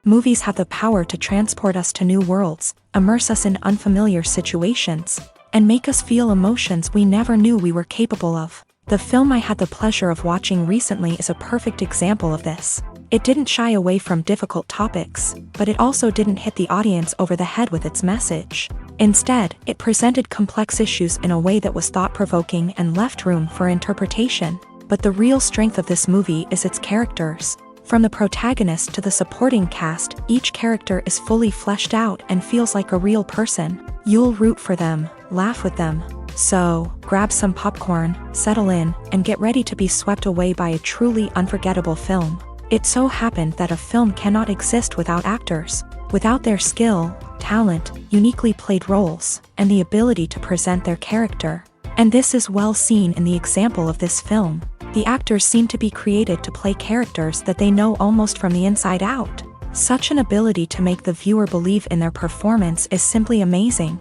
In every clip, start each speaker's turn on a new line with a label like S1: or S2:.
S1: Movies have the power to transport us to new worlds, immerse us in unfamiliar situations, and make us feel emotions we never knew we were capable of. The film I had the pleasure of watching recently is a perfect example of this. It didn't shy away from difficult topics, but it also didn't hit the audience over the head with its message. Instead, it presented complex issues in a way that was thought-provoking and left room for interpretation. But the real strength of this movie is its characters. From the protagonist to the supporting cast, each character is fully fleshed out and feels like a real person. You'll root for them, laugh with them. So, grab some popcorn, settle in, and get ready to be swept away by a truly unforgettable film. It so happened that a film cannot exist without actors. Without their skill, talent, uniquely played roles, and the ability to present their character. And this is well seen in the example of this film. The actors seem to be created to play characters that they know almost from the inside out. Such an ability to make the viewer believe in their performance is simply amazing.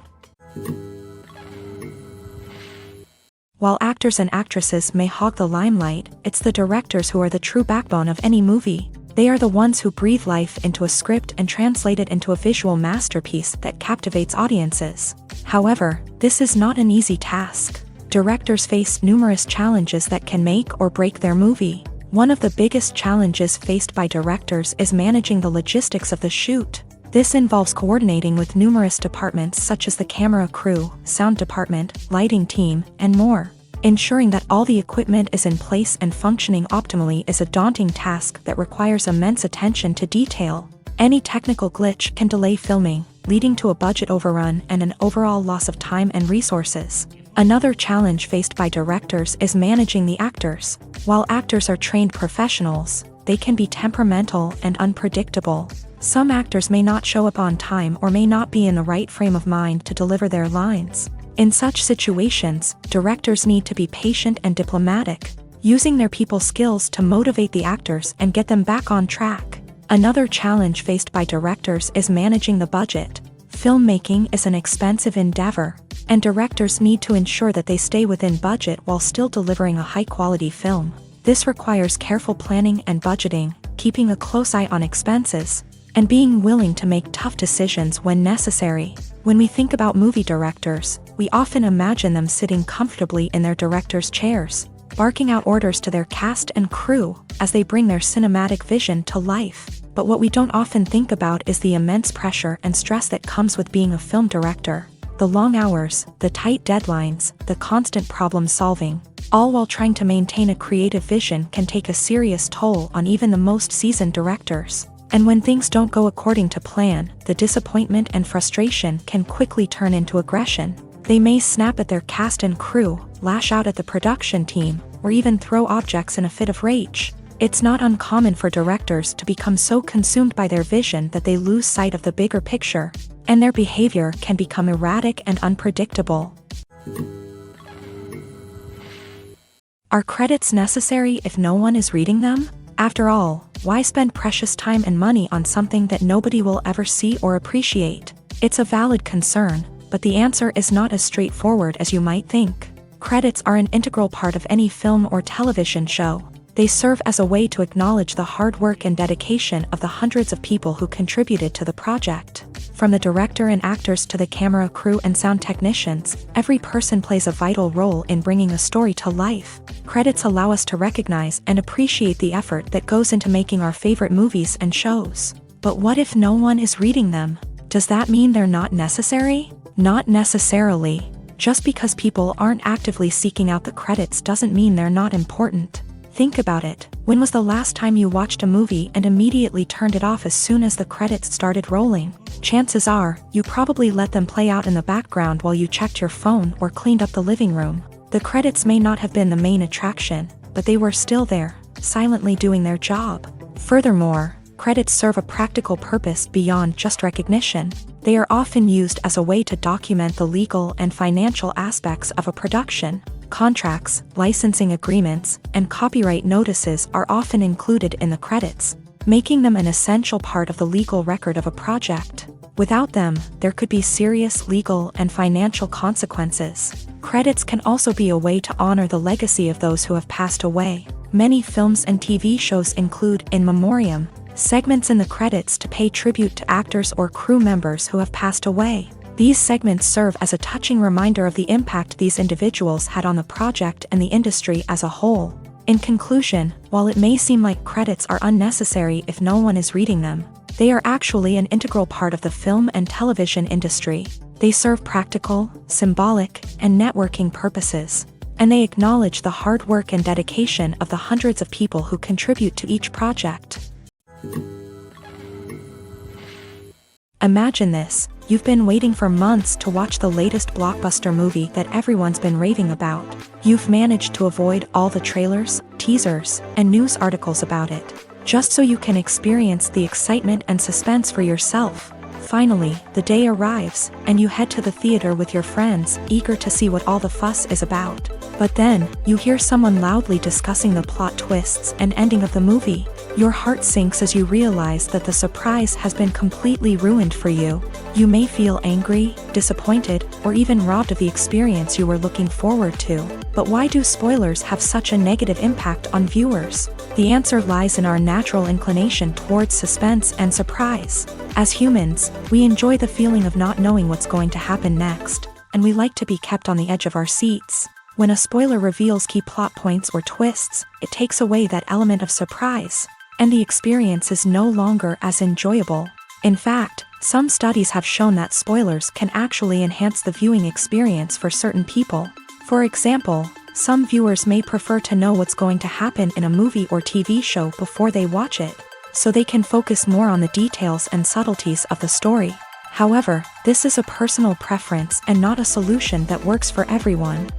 S1: While actors and actresses may hog the limelight, it's the directors who are the true backbone of any movie. They are the ones who breathe life into a script and translate it into a visual masterpiece that captivates audiences. However, this is not an easy task. Directors face numerous challenges that can make or break their movie. One of the biggest challenges faced by directors is managing the logistics of the shoot. This involves coordinating with numerous departments such as the camera crew, sound department, lighting team, and more. Ensuring that all the equipment is in place and functioning optimally is a daunting task that requires immense attention to detail. Any technical glitch can delay filming, leading to a budget overrun and an overall loss of time and resources. Another challenge faced by directors is managing the actors. While actors are trained professionals, they can be temperamental and unpredictable. Some actors may not show up on time or may not be in the right frame of mind to deliver their lines. In such situations, directors need to be patient and diplomatic, using their people skills to motivate the actors and get them back on track. Another challenge faced by directors is managing the budget. Filmmaking is an expensive endeavor, and directors need to ensure that they stay within budget while still delivering a high-quality film. This requires careful planning and budgeting, keeping a close eye on expenses, and being willing to make tough decisions when necessary. When we think about movie directors, we often imagine them sitting comfortably in their director's chairs, barking out orders to their cast and crew as they bring their cinematic vision to life. But what we don't often think about is the immense pressure and stress that comes with being a film director. The long hours, the tight deadlines, the constant problem solving, all while trying to maintain a creative vision can take a serious toll on even the most seasoned directors. And when things don't go according to plan, the disappointment and frustration can quickly turn into aggression. They may snap at their cast and crew, lash out at the production team, or even throw objects in a fit of rage. It's not uncommon for directors to become so consumed by their vision that they lose sight of the bigger picture, and their behavior can become erratic and unpredictable. Are credits necessary if no one is reading them? After all, why spend precious time and money on something that nobody will ever see or appreciate? It's a valid concern, but the answer is not as straightforward as you might think. Credits are an integral part of any film or television show. They serve as a way to acknowledge the hard work and dedication of the hundreds of people who contributed to the project. From the director and actors to the camera crew and sound technicians, every person plays a vital role in bringing a story to life. Credits allow us to recognize and appreciate the effort that goes into making our favorite movies and shows. But what if no one is reading them? Does that mean they're not necessary? Not necessarily. Just because people aren't actively seeking out the credits doesn't mean they're not important. Think about it. When was the last time you watched a movie and immediately turned it off as soon as the credits started rolling? Chances are, you probably let them play out in the background while you checked your phone or cleaned up the living room. The credits may not have been the main attraction, but they were still there, silently doing their job. Furthermore, credits serve a practical purpose beyond just recognition. They are often used as a way to document the legal and financial aspects of a production. Contracts, licensing agreements, and copyright notices are often included in the credits, making them an essential part of the legal record of a project. Without them, there could be serious legal and financial consequences. Credits can also be a way to honor the legacy of those who have passed away. Many films and TV shows include in memoriam segments in the credits to pay tribute to actors or crew members who have passed away. These segments serve as a touching reminder of the impact these individuals had on the project and the industry as a whole. In conclusion, while it may seem like credits are unnecessary if no one is reading them, they are actually an integral part of the film and television industry. They serve practical, symbolic, and networking purposes, and they acknowledge the hard work and dedication of the hundreds of people who contribute to each project. Imagine this: you've been waiting for months to watch the latest blockbuster movie that everyone's been raving about. You've managed to avoid all the trailers, teasers, and news articles about it, just so you can experience the excitement and suspense for yourself. Finally, the day arrives, and you head to the theater with your friends, eager to see what all the fuss is about. But then, you hear someone loudly discussing the plot twists and ending of the movie. Your heart sinks as you realize that the surprise has been completely ruined for you. You may feel angry, disappointed, or even robbed of the experience you were looking forward to. But why do spoilers have such a negative impact on viewers? The answer lies in our natural inclination towards suspense and surprise. As humans, we enjoy the feeling of not knowing what's going to happen next, and we like to be kept on the edge of our seats. When a spoiler reveals key plot points or twists, it takes away that element of surprise, and the experience is no longer as enjoyable. In fact, some studies have shown that spoilers can actually enhance the viewing experience for certain people. For example, some viewers may prefer to know what's going to happen in a movie or TV show before they watch it, so they can focus more on the details and subtleties of the story. However, this is a personal preference and not a solution that works for everyone.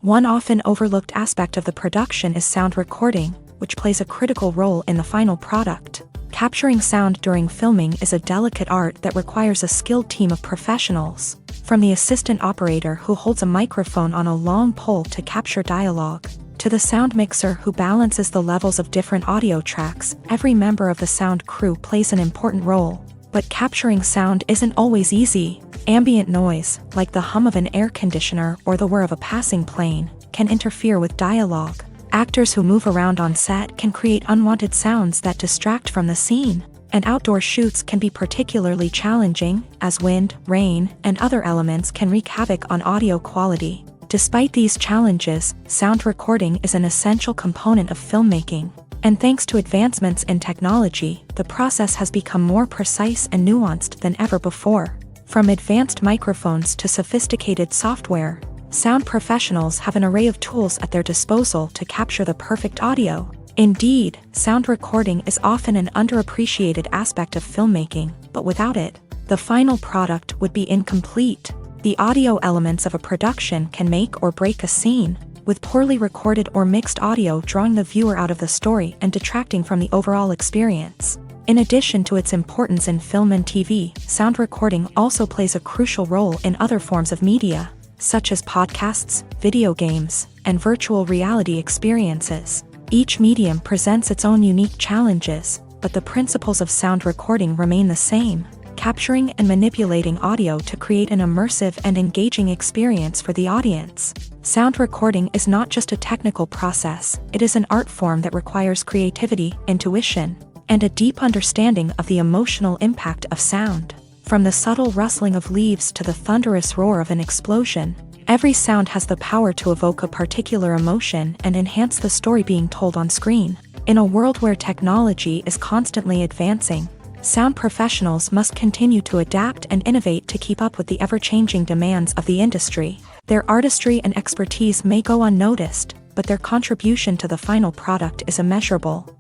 S1: One often overlooked aspect of the production is sound recording, which plays a critical role in the final product. Capturing sound during filming is a delicate art that requires a skilled team of professionals, from the assistant operator who holds a microphone on a long pole to capture dialogue, to the sound mixer who balances the levels of different audio tracks. Every member of the sound crew plays an important role. But capturing sound isn't always easy. Ambient noise, like the hum of an air conditioner or the whir of a passing plane, can interfere with dialogue. Actors who move around on set can create unwanted sounds that distract from the scene. And outdoor shoots can be particularly challenging, as wind, rain, and other elements can wreak havoc on audio quality. Despite these challenges, sound recording is an essential component of filmmaking. And thanks to advancements in technology, the process has become more precise and nuanced than ever before. From advanced microphones to sophisticated software, sound professionals have an array of tools at their disposal to capture the perfect audio. Indeed, sound recording is often an underappreciated aspect of filmmaking, but without it, the final product would be incomplete. The audio elements of a production can make or break a scene, with poorly recorded or mixed audio drawing the viewer out of the story and detracting from the overall experience. In addition to its importance in film and TV, sound recording also plays a crucial role in other forms of media, such as podcasts, video games, and virtual reality experiences. Each medium presents its own unique challenges, but the principles of sound recording remain the same: capturing and manipulating audio to create an immersive and engaging experience for the audience. Sound recording is not just a technical process, it is an art form that requires creativity, intuition, and a deep understanding of the emotional impact of sound. From the subtle rustling of leaves to the thunderous roar of an explosion, every sound has the power to evoke a particular emotion and enhance the story being told on screen. In a world where technology is constantly advancing, sound professionals must continue to adapt and innovate to keep up with the ever-changing demands of the industry. Their artistry and expertise may go unnoticed, but their contribution to the final product is immeasurable.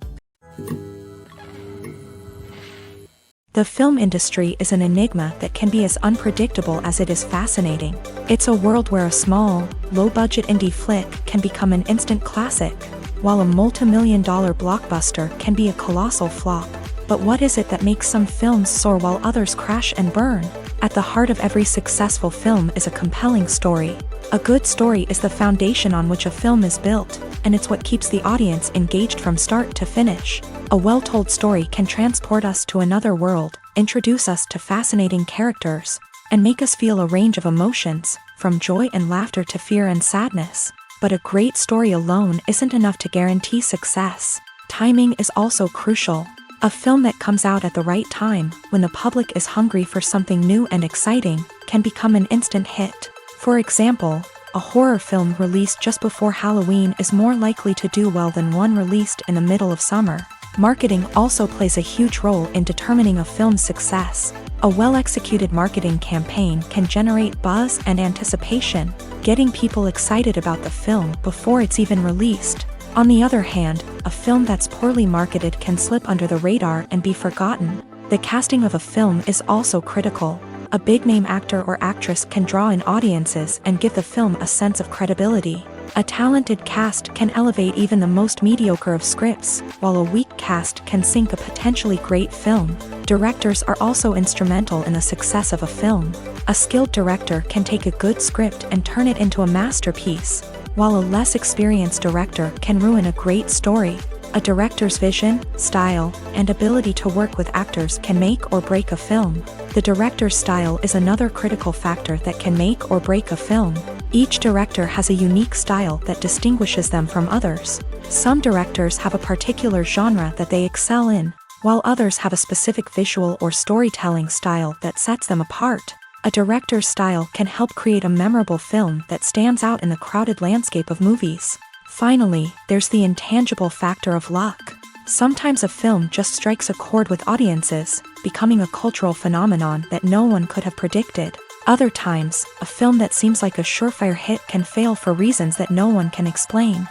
S1: The film industry is an enigma that can be as unpredictable as it is fascinating. It's a world where a small, low-budget indie flick can become an instant classic, while a multi-million-dollar blockbuster can be a colossal flop. But what is it that makes some films soar while others crash and burn? At the heart of every successful film is a compelling story. A good story is the foundation on which a film is built, and it's what keeps the audience engaged from start to finish. A well-told story can transport us to another world, introduce us to fascinating characters, and make us feel a range of emotions, from joy and laughter to fear and sadness. But a great story alone isn't enough to guarantee success. Timing is also crucial. A film that comes out at the right time, when the public is hungry for something new and exciting, can become an instant hit. For example, a horror film released just before Halloween is more likely to do well than one released in the middle of summer. Marketing also plays a huge role in determining a film's success. A well-executed marketing campaign can generate buzz and anticipation, getting people excited about the film before it's even released. On the other hand, a film that's poorly marketed can slip under the radar and be forgotten. The casting of a film is also critical. A big-name actor or actress can draw in audiences and give the film a sense of credibility. A talented cast can elevate even the most mediocre of scripts, while a weak cast can sink a potentially great film. Directors are also instrumental in the success of a film. A skilled director can take a good script and turn it into a masterpiece, while a less experienced director can ruin a great story. A director's vision, style, and ability to work with actors can make or break a film. The director's style is another critical factor that can make or break a film. Each director has a unique style that distinguishes them from others. Some directors have a particular genre that they excel in, while others have a specific visual or storytelling style that sets them apart. A director's style can help create a memorable film that stands out in the crowded landscape of movies. Finally, there's the intangible factor of luck. Sometimes a film just strikes a chord with audiences, becoming a cultural phenomenon that no one could have predicted. Other times, a film that seems like a surefire hit can fail for reasons that no one can explain.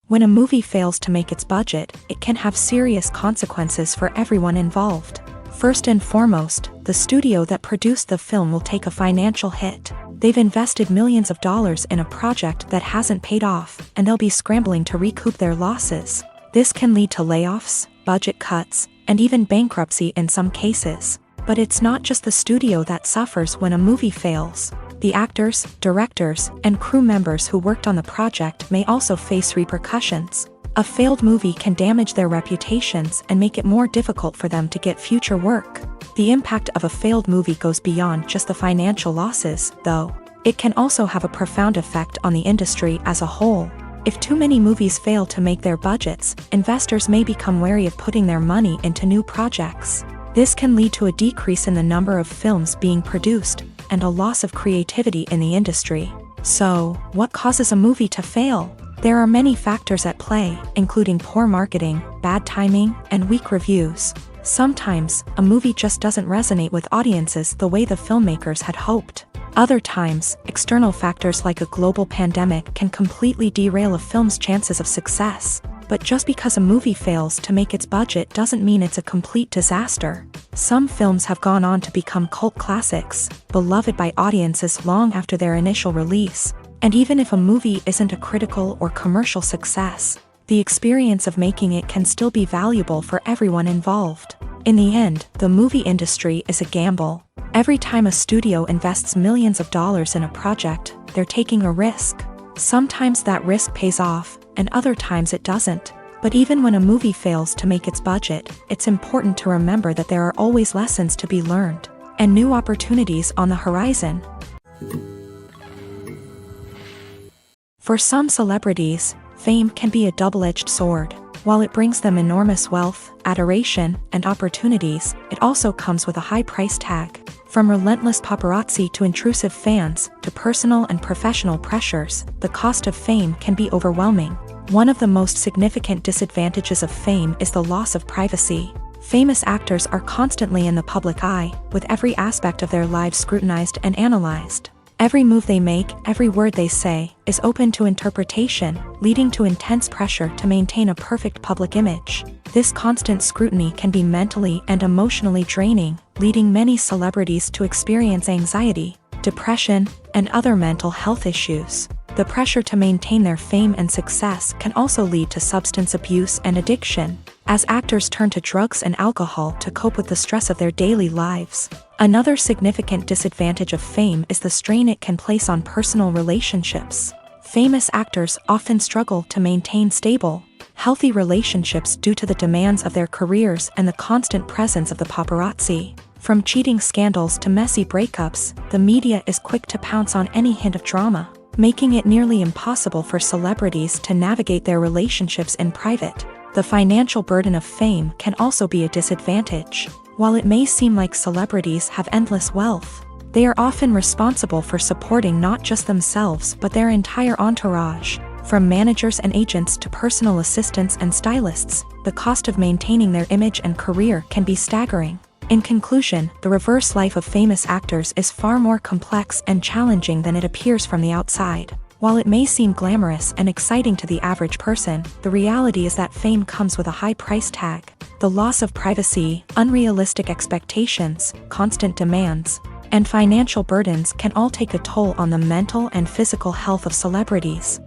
S1: When a movie fails to make its budget, it can have serious consequences for everyone involved. First and foremost, the studio that produced the film will take a financial hit. They've invested millions of dollars in a project that hasn't paid off, and they'll be scrambling to recoup their losses. This can lead to layoffs, budget cuts, and even bankruptcy in some cases. But it's not just the studio that suffers when a movie fails. The actors, directors, and crew members who worked on the project may also face repercussions. A failed movie can damage their reputations and make it more difficult for them to get future work. The impact of a failed movie goes beyond just the financial losses, though. It can also have a profound effect on the industry as a whole. If too many movies fail to make their budgets, investors may become wary of putting their money into new projects. This can lead to a decrease in the number of films being produced, and a loss of creativity in the industry. So, what causes a movie to fail? There are many factors at play, including poor marketing, bad timing, and weak reviews. Sometimes, a movie just doesn't resonate with audiences the way the filmmakers had hoped. Other times, external factors like a global pandemic can completely derail a film's chances of success. But just because a movie fails to make its budget doesn't mean it's a complete disaster. Some films have gone on to become cult classics, beloved by audiences long after their initial release. And even if a movie isn't a critical or commercial success, the experience of making it can still be valuable for everyone involved. In the end, the movie industry is a gamble. Every time a studio invests millions of dollars in a project, they're taking a risk. Sometimes that risk pays off, and other times it doesn't. But even when a movie fails to make its budget, it's important to remember that there are always lessons to be learned, and new opportunities on the horizon. For some celebrities, fame can be a double-edged sword. While it brings them enormous wealth, adoration, and opportunities, it also comes with a high price tag. From relentless paparazzi to intrusive fans, to personal and professional pressures, the cost of fame can be overwhelming. One of the most significant disadvantages of fame is the loss of privacy. Famous actors are constantly in the public eye, with every aspect of their lives scrutinized and analyzed. Every move they make, every word they say, is open to interpretation, leading to intense pressure to maintain a perfect public image. This constant scrutiny can be mentally and emotionally draining, leading many celebrities to experience anxiety, depression, and other mental health issues. The pressure to maintain their fame and success can also lead to substance abuse and addiction, as actors turn to drugs and alcohol to cope with the stress of their daily lives. Another significant disadvantage of fame is the strain it can place on personal relationships. Famous actors often struggle to maintain stable, healthy relationships due to the demands of their careers and the constant presence of the paparazzi. From cheating scandals to messy breakups, the media is quick to pounce on any hint of drama, making it nearly impossible for celebrities to navigate their relationships in private. The financial burden of fame can also be a disadvantage. While it may seem like celebrities have endless wealth, they are often responsible for supporting not just themselves but their entire entourage. From managers and agents to personal assistants and stylists, the cost of maintaining their image and career can be staggering. In conclusion, the reverse life of famous actors is far more complex and challenging than it appears from the outside. While it may seem glamorous and exciting to the average person, the reality is that fame comes with a high price tag. The loss of privacy, unrealistic expectations, constant demands, and financial burdens can all take a toll on the mental and physical health of celebrities.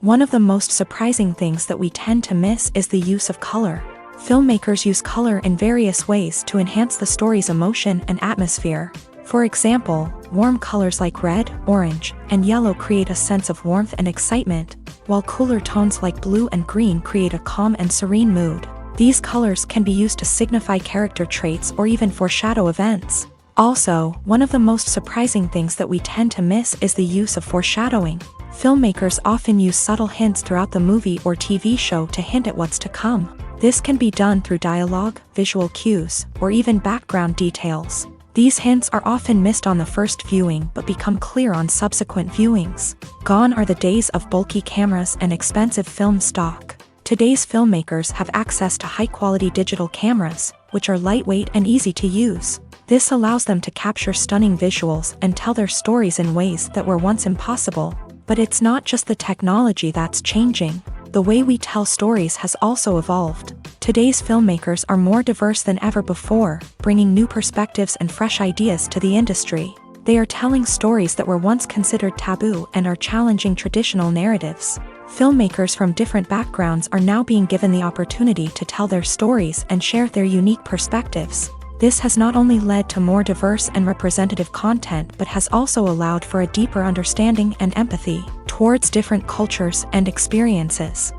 S1: One of the most surprising things that we tend to miss is the use of color. Filmmakers use color in various ways to enhance the story's emotion and atmosphere. For example, warm colors like red, orange, and yellow create a sense of warmth and excitement, while cooler tones like blue and green create a calm and serene mood. These colors can be used to signify character traits or even foreshadow events. Also, one of the most surprising things that we tend to miss is the use of foreshadowing. Filmmakers often use subtle hints throughout the movie or TV show to hint at what's to come. This can be done through dialogue, visual cues, or even background details. These hints are often missed on the first viewing but become clear on subsequent viewings. Gone are the days of bulky cameras and expensive film stock. Today's filmmakers have access to high-quality digital cameras, which are lightweight and easy to use. This allows them to capture stunning visuals and tell their stories in ways that were once impossible. But it's not just the technology that's changing. The way we tell stories has also evolved. Today's filmmakers are more diverse than ever before, bringing new perspectives and fresh ideas to the industry. They are telling stories that were once considered taboo and are challenging traditional narratives. Filmmakers from different backgrounds are now being given the opportunity to tell their stories and share their unique perspectives. This has not only led to more diverse and representative content but has also allowed for a deeper understanding and empathy towards different cultures and experiences.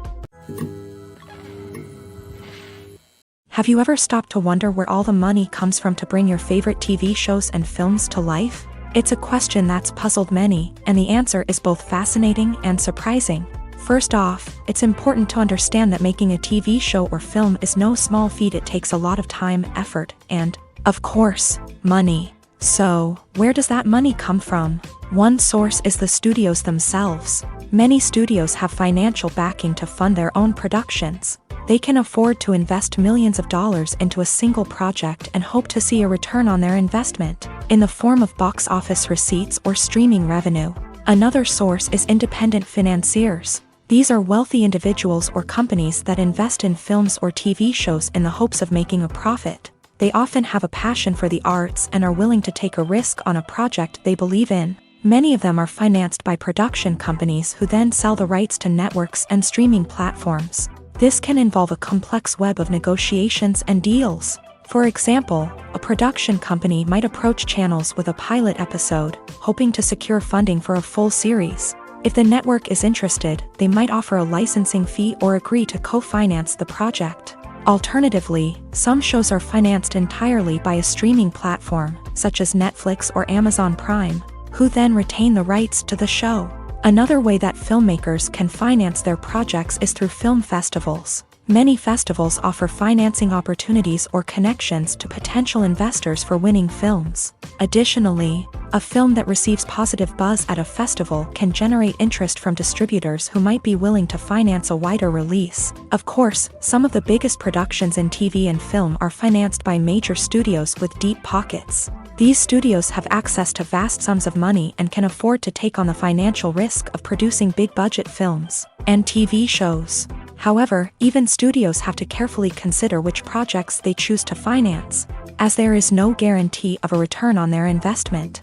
S1: Have you ever stopped to wonder where all the money comes from to bring your favorite TV shows and films to life? It's a question that's puzzled many, and the answer is both fascinating and surprising. First off, it's important to understand that making a TV show or film is no small feat. It takes a lot of time, effort, and, of course, money. So, where does that money come from? One source is the studios themselves. Many studios have financial backing to fund their own productions. They can afford to invest millions of dollars into a single project and hope to see a return on their investment, in the form of box office receipts or streaming revenue. Another source is independent financiers. These are wealthy individuals or companies that invest in films or TV shows in the hopes of making a profit. They often have a passion for the arts and are willing to take a risk on a project they believe in. Many of them are financed by production companies who then sell the rights to networks and streaming platforms. This can involve a complex web of negotiations and deals. For example, a production company might approach channels with a pilot episode, hoping to secure funding for a full series. If the network is interested, they might offer a licensing fee or agree to co-finance the project. Alternatively, some shows are financed entirely by a streaming platform, such as Netflix or Amazon Prime, who then retain the rights to the show. Another way that filmmakers can finance their projects is through film festivals. Many festivals offer financing opportunities or connections to potential investors for winning films. Additionally, a film that receives positive buzz at a festival can generate interest from distributors who might be willing to finance a wider release. Of course, some of the biggest productions in TV and film are financed by major studios with deep pockets. These studios have access to vast sums of money and can afford to take on the financial risk of producing big-budget films and TV shows. However, even studios have to carefully consider which projects they choose to finance, as there is no guarantee of a return on their investment.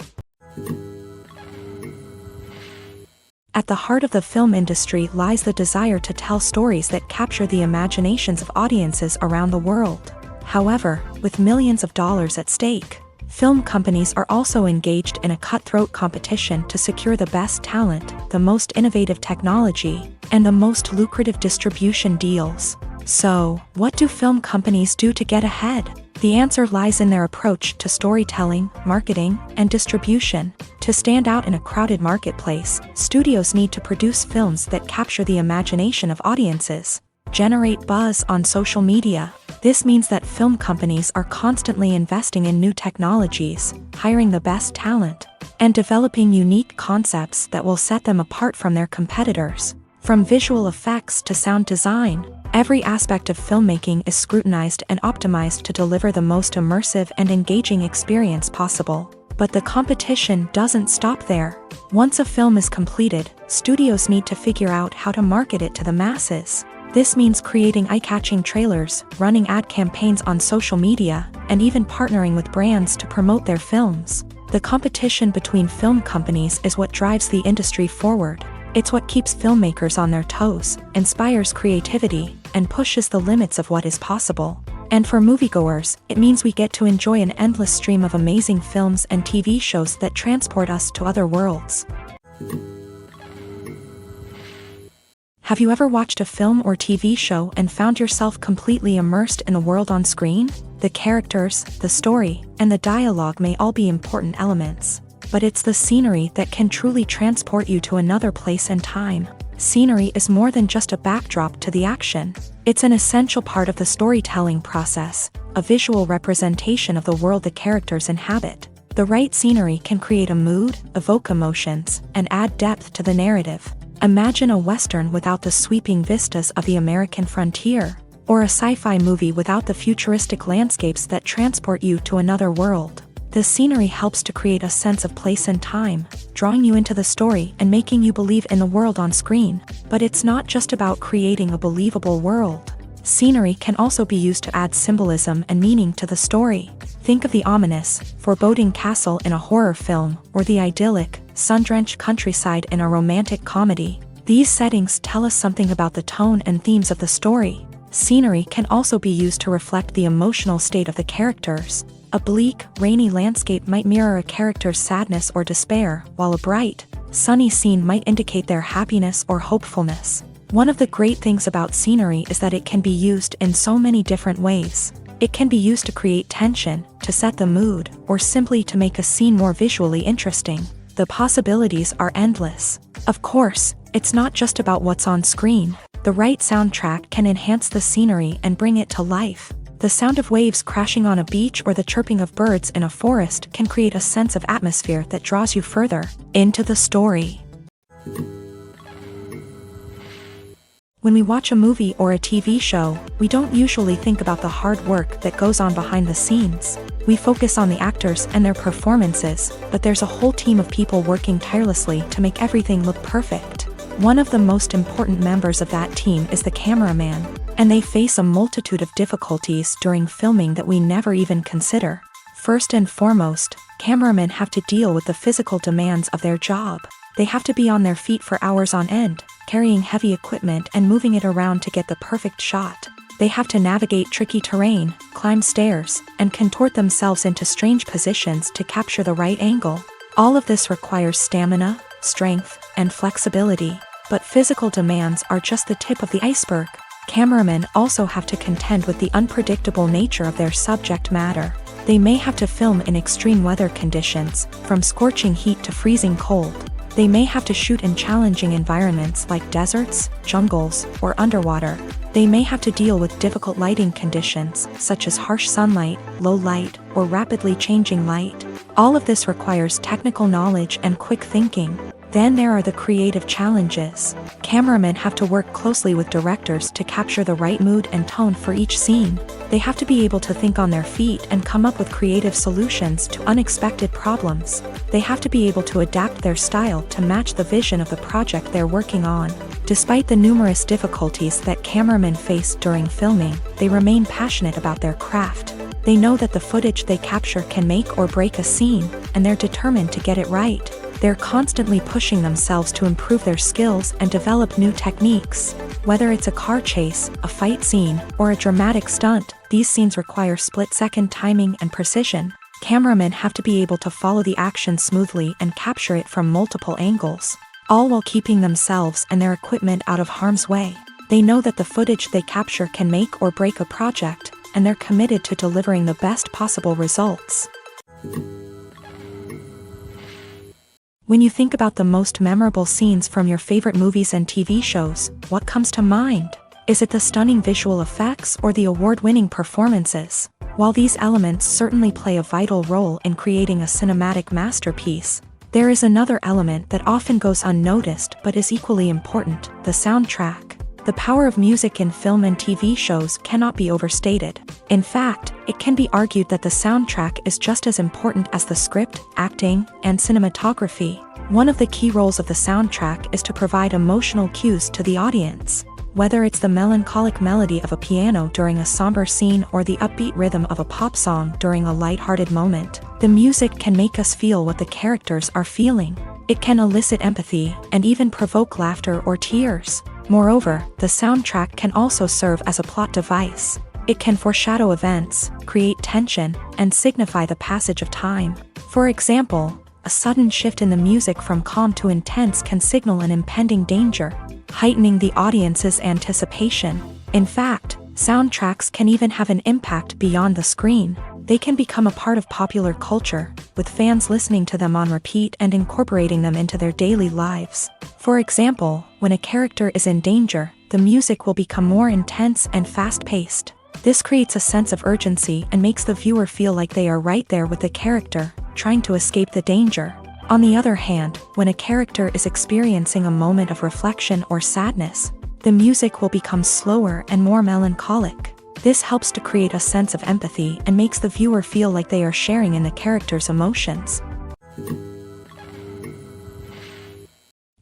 S1: At the heart of the film industry lies the desire to tell stories that capture the imaginations of audiences around the world. However, with millions of dollars at stake, film companies are also engaged in a cutthroat competition to secure the best talent, the most innovative technology, and the most lucrative distribution deals. So, what do film companies do to get ahead? The answer lies in their approach to storytelling, marketing, and distribution. To stand out in a crowded marketplace, studios need to produce films that capture the imagination of audiences, generate buzz on social media. This means that film companies are constantly investing in new technologies, hiring the best talent, and developing unique concepts that will set them apart from their competitors. From visual effects to sound design, every aspect of filmmaking is scrutinized and optimized to deliver the most immersive and engaging experience possible. But the competition doesn't stop there. Once a film is completed, studios need to figure out how to market it to the masses. This means creating eye-catching trailers, running ad campaigns on social media, and even partnering with brands to promote their films. The competition between film companies is what drives the industry forward. It's what keeps filmmakers on their toes, inspires creativity, and pushes the limits of what is possible. And for moviegoers, it means we get to enjoy an endless stream of amazing films and TV shows that transport us to other worlds. Have you ever watched a film or TV show and found yourself completely immersed in the world on screen? The characters, the story, and the dialogue may all be important elements, but it's the scenery that can truly transport you to another place and time. Scenery is more than just a backdrop to the action. It's an essential part of the storytelling process, a visual representation of the world the characters inhabit. The right scenery can create a mood, evoke emotions, and add depth to the narrative. Imagine a Western without the sweeping vistas of the American frontier, or a sci-fi movie without the futuristic landscapes that transport you to another world. The scenery helps to create a sense of place and time, drawing you into the story and making you believe in the world on screen. But it's not just about creating a believable world. Scenery can also be used to add symbolism and meaning to the story. Think of the ominous, foreboding castle in a horror film, or the idyllic, sun-drenched countryside in a romantic comedy. These settings tell us something about the tone and themes of the story. Scenery can also be used to reflect the emotional state of the characters. A bleak, rainy landscape might mirror a character's sadness or despair, while a bright, sunny scene might indicate their happiness or hopefulness. One of the great things about scenery is that it can be used in so many different ways. It can be used to create tension, to set the mood, or simply to make a scene more visually interesting. The possibilities are endless. Of course, it's not just about what's on screen. The right soundtrack can enhance the scenery and bring it to life. The sound of waves crashing on a beach or the chirping of birds in a forest can create a sense of atmosphere that draws you further into the story. When we watch a movie or a TV show, we don't usually think about the hard work that goes on behind the scenes. We focus on the actors and their performances, but there's a whole team of people working tirelessly to make everything look perfect. One of the most important members of that team is the cameraman, and they face a multitude of difficulties during filming that we never even consider. First and foremost, cameramen have to deal with the physical demands of their job. They have to be on their feet for hours on end, carrying heavy equipment and moving it around to get the perfect shot. They have to navigate tricky terrain, climb stairs, and contort themselves into strange positions to capture the right angle. All of this requires stamina, strength, and flexibility. But physical demands are just the tip of the iceberg. Cameramen also have to contend with the unpredictable nature of their subject matter. They may have to film in extreme weather conditions, from scorching heat to freezing cold. They may have to shoot in challenging environments like deserts, jungles, or underwater. They may have to deal with difficult lighting conditions, such as harsh sunlight, low light, or rapidly changing light. All of this requires technical knowledge and quick thinking. Then there are the creative challenges. Cameramen have to work closely with directors to capture the right mood and tone for each scene. They have to be able to think on their feet and come up with creative solutions to unexpected problems. They have to be able to adapt their style to match the vision of the project they're working on. Despite the numerous difficulties that cameramen face during filming, they remain passionate about their craft. They know that the footage they capture can make or break a scene, and they're determined to get it right. They're constantly pushing themselves to improve their skills and develop new techniques. Whether it's a car chase, a fight scene, or a dramatic stunt, these scenes require split-second timing and precision. Cameramen have to be able to follow the action smoothly and capture it from multiple angles, all while keeping themselves and their equipment out of harm's way. They know that the footage they capture can make or break a project, and they're committed to delivering the best possible results. When you think about the most memorable scenes from your favorite movies and TV shows, what comes to mind? Is it the stunning visual effects or the award-winning performances? While these elements certainly play a vital role in creating a cinematic masterpiece, there is another element that often goes unnoticed but is equally important: the soundtrack. The power of music in film and TV shows cannot be overstated. In fact, it can be argued that the soundtrack is just as important as the script, acting, and cinematography. One of the key roles of the soundtrack is to provide emotional cues to the audience. Whether it's the melancholic melody of a piano during a somber scene or the upbeat rhythm of a pop song during a light-hearted moment, the music can make us feel what the characters are feeling. It can elicit empathy and even provoke laughter or tears. Moreover, the soundtrack can also serve as a plot device. It can foreshadow events, create tension, and signify the passage of time. For example, a sudden shift in the music from calm to intense can signal an impending danger, heightening the audience's anticipation. In fact, soundtracks can even have an impact beyond the screen. They can become a part of popular culture, with fans listening to them on repeat and incorporating them into their daily lives. For example, when a character is in danger, the music will become more intense and fast-paced. This creates a sense of urgency and makes the viewer feel like they are right there with the character, trying to escape the danger. On the other hand, when a character is experiencing a moment of reflection or sadness, the music will become slower and more melancholic. This helps to create a sense of empathy and makes the viewer feel like they are sharing in the character's emotions.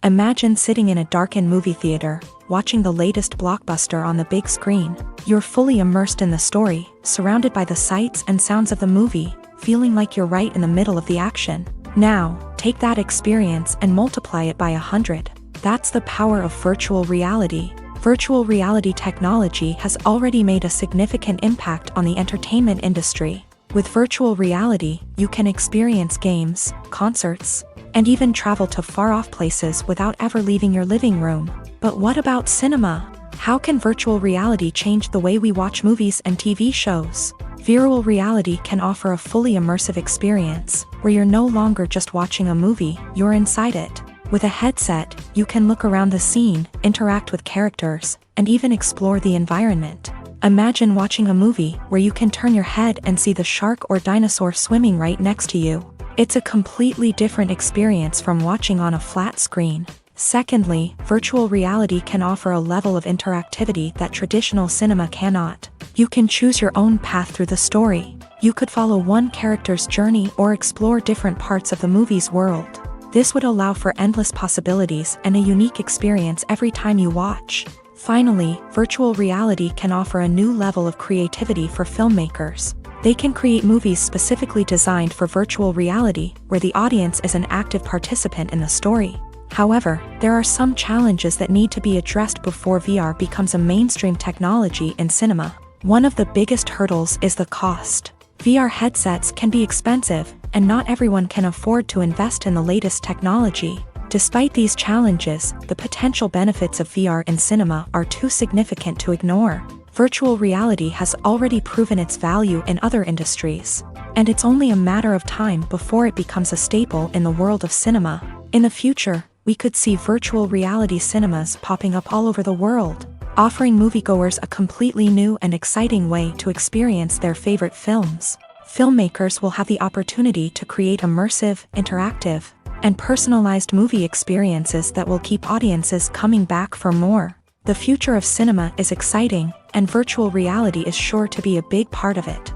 S1: Imagine sitting in a darkened movie theater, watching the latest blockbuster on the big screen. You're fully immersed in the story, surrounded by the sights and sounds of the movie, feeling like you're right in the middle of the action. Now, take that experience and multiply it by 100. That's the power of virtual reality. Virtual reality technology has already made a significant impact on the entertainment industry. With virtual reality, you can experience games, concerts, and even travel to far-off places without ever leaving your living room. But what about cinema? How can virtual reality change the way we watch movies and TV shows? Virtual reality can offer a fully immersive experience, where you're no longer just watching a movie, you're inside it. With a headset, you can look around the scene, interact with characters, and even explore the environment. Imagine watching a movie where you can turn your head and see the shark or dinosaur swimming right next to you. It's a completely different experience from watching on a flat screen. Secondly, virtual reality can offer a level of interactivity that traditional cinema cannot. You can choose your own path through the story. You could follow one character's journey or explore different parts of the movie's world. This would allow for endless possibilities and a unique experience every time you watch. Finally, virtual reality can offer a new level of creativity for filmmakers. They can create movies specifically designed for virtual reality, where the audience is an active participant in the story. However, there are some challenges that need to be addressed before VR becomes a mainstream technology in cinema. One of the biggest hurdles is the cost. VR headsets can be expensive, and not everyone can afford to invest in the latest technology. Despite these challenges, the potential benefits of VR in cinema are too significant to ignore. Virtual reality has already proven its value in other industries, and it's only a matter of time before it becomes a staple in the world of cinema. In the future, we could see virtual reality cinemas popping up all over the world, offering moviegoers a completely new and exciting way to experience their favorite films. Filmmakers will have the opportunity to create immersive, interactive, and personalized movie experiences that will keep audiences coming back for more. The future of cinema is exciting, and virtual reality is sure to be a big part of it.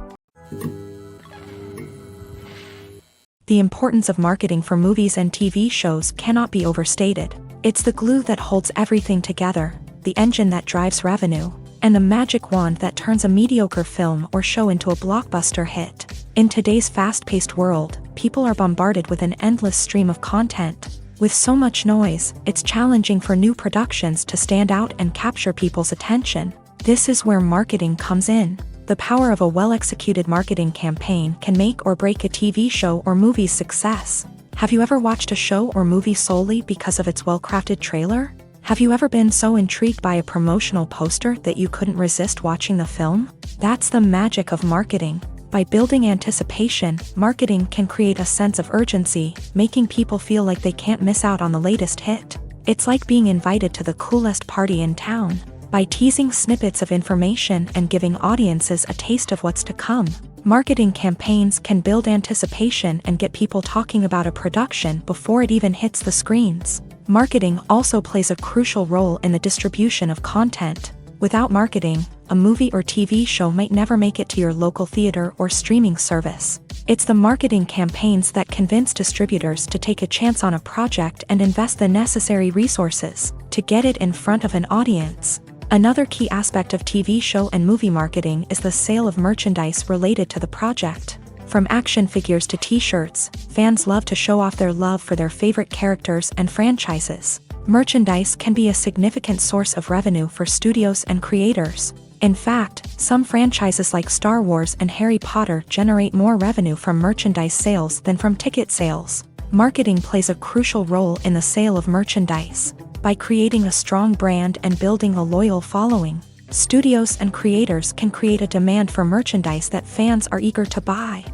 S1: The importance of marketing for movies and TV shows cannot be overstated. It's the glue that holds everything together, the engine that drives revenue, and the magic wand that turns a mediocre film or show into a blockbuster hit. In today's fast-paced world, people are bombarded with an endless stream of content. With so much noise, it's challenging for new productions to stand out and capture people's attention. This is where marketing comes in. The power of a well-executed marketing campaign can make or break a TV show or movie's success. Have you ever watched a show or movie solely because of its well-crafted trailer? Have you ever been so intrigued by a promotional poster that you couldn't resist watching the film? That's the magic of marketing. By building anticipation, marketing can create a sense of urgency, making people feel like they can't miss out on the latest hit. It's like being invited to the coolest party in town. By teasing snippets of information and giving audiences a taste of what's to come, marketing campaigns can build anticipation and get people talking about a production before it even hits the screens. Marketing also plays a crucial role in the distribution of content. Without marketing, a movie or TV show might never make it to your local theater or streaming service. It's the marketing campaigns that convince distributors to take a chance on a project and invest the necessary resources to get it in front of an audience. Another key aspect of TV show and movie marketing is the sale of merchandise related to the project. From action figures to t-shirts, fans love to show off their love for their favorite characters and franchises. Merchandise can be a significant source of revenue for studios and creators. In fact, some franchises like Star Wars and Harry Potter generate more revenue from merchandise sales than from ticket sales. Marketing plays a crucial role in the sale of merchandise. By creating a strong brand and building a loyal following, studios and creators can create a demand for merchandise that fans are eager to buy.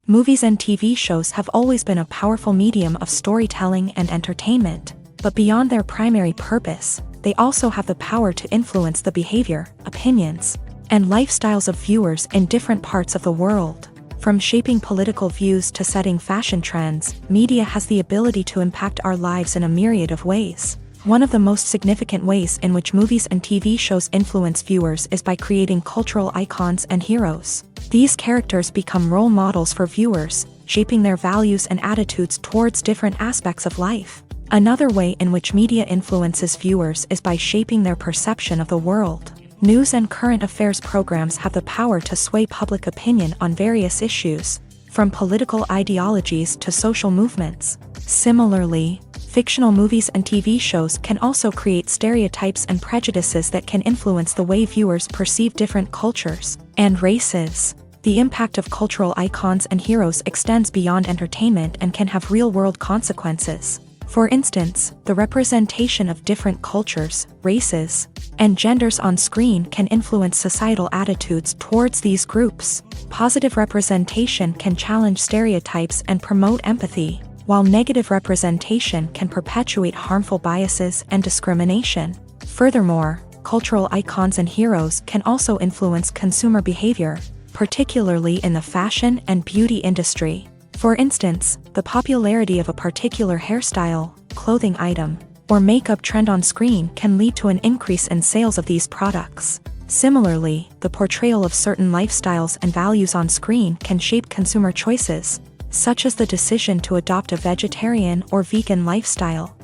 S1: Movies and TV shows have always been a powerful medium of storytelling and entertainment, but beyond their primary purpose, they also have the power to influence the behavior, opinions, and lifestyles of viewers in different parts of the world. From shaping political views to setting fashion trends, media has the ability to impact our lives in a myriad of ways. One of the most significant ways in which movies and TV shows influence viewers is by creating cultural icons and heroes. These characters become role models for viewers, shaping their values and attitudes towards different aspects of life. Another way in which media influences viewers is by shaping their perception of the world. News and current affairs programs have the power to sway public opinion on various issues, from political ideologies to social movements. Similarly, fictional movies and TV shows can also create stereotypes and prejudices that can influence the way viewers perceive different cultures and races. The impact of cultural icons and heroes extends beyond entertainment and can have real-world consequences. For instance, the representation of different cultures, races, and genders on screen can influence societal attitudes towards these groups. Positive representation can challenge stereotypes and promote empathy, while negative representation can perpetuate harmful biases and discrimination. Furthermore, cultural icons and heroes can also influence consumer behavior, particularly in the fashion and beauty industry. For instance, the popularity of a particular hairstyle, clothing item, or makeup trend on screen can lead to an increase in sales of these products. Similarly, the portrayal of certain lifestyles and values on screen can shape consumer choices, such as the decision to adopt a vegetarian or vegan lifestyle.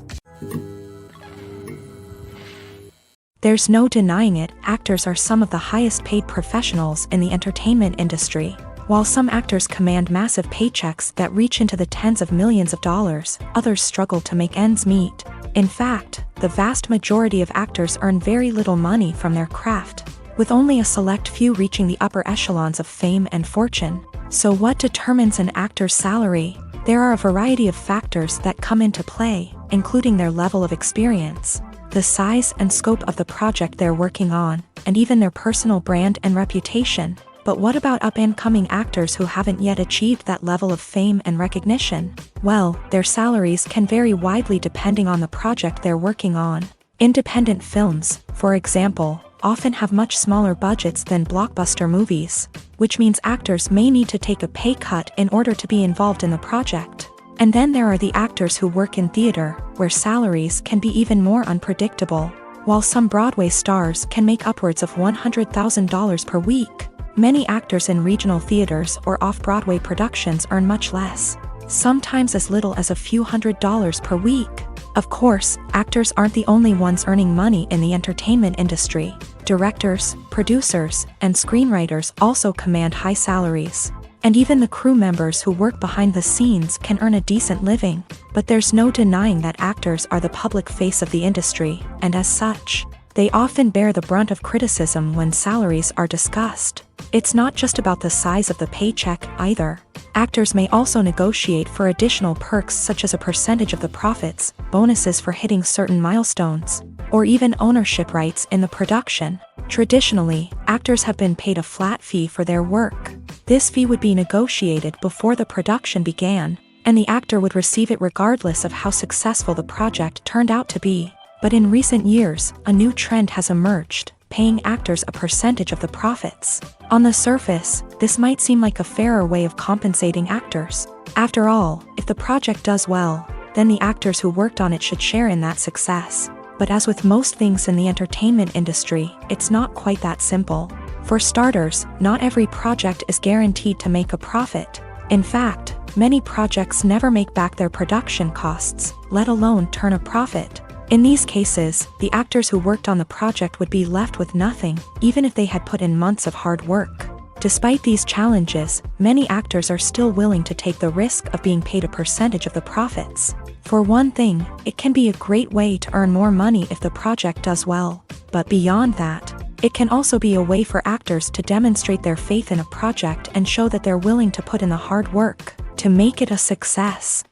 S1: There's no denying it, actors are some of the highest paid professionals in the entertainment industry. While some actors command massive paychecks that reach into the tens of millions of dollars, others struggle to make ends meet. In fact, the vast majority of actors earn very little money from their craft, with only a select few reaching the upper echelons of fame and fortune. So what determines an actor's salary? There are a variety of factors that come into play, including their level of experience, the size and scope of the project they're working on, and even their personal brand and reputation. But what about up-and-coming actors who haven't yet achieved that level of fame and recognition? Well, their salaries can vary widely depending on the project they're working on. Independent films, for example, often have much smaller budgets than blockbuster movies, which means actors may need to take a pay cut in order to be involved in the project. And then there are the actors who work in theater, where salaries can be even more unpredictable. While some Broadway stars can make upwards of $100,000 per week, many actors in regional theaters or off-Broadway productions earn much less, sometimes as little as a few $100s per week. Of course, actors aren't the only ones earning money in the entertainment industry. Directors, producers, and screenwriters also command high salaries. And even the crew members who work behind the scenes can earn a decent living. But there's no denying that actors are the public face of the industry, and as such, they often bear the brunt of criticism when salaries are discussed. It's not just about the size of the paycheck, either. Actors may also negotiate for additional perks such as a percentage of the profits, bonuses for hitting certain milestones, or even ownership rights in the production. Traditionally, actors have been paid a flat fee for their work. This fee would be negotiated before the production began, and the actor would receive it regardless of how successful the project turned out to be. But in recent years, a new trend has emerged, paying actors a percentage of the profits. On the surface, this might seem like a fairer way of compensating actors. After all, if the project does well, then the actors who worked on it should share in that success. But as with most things in the entertainment industry, it's not quite that simple. For starters, not every project is guaranteed to make a profit. In fact, many projects never make back their production costs, let alone turn a profit. In these cases, the actors who worked on the project would be left with nothing, even if they had put in months of hard work. Despite these challenges, many actors are still willing to take the risk of being paid a percentage of the profits. For one thing, it can be a great way to earn more money if the project does well. But beyond that, it can also be a way for actors to demonstrate their faith in a project and show that they're willing to put in the hard work to make it a success.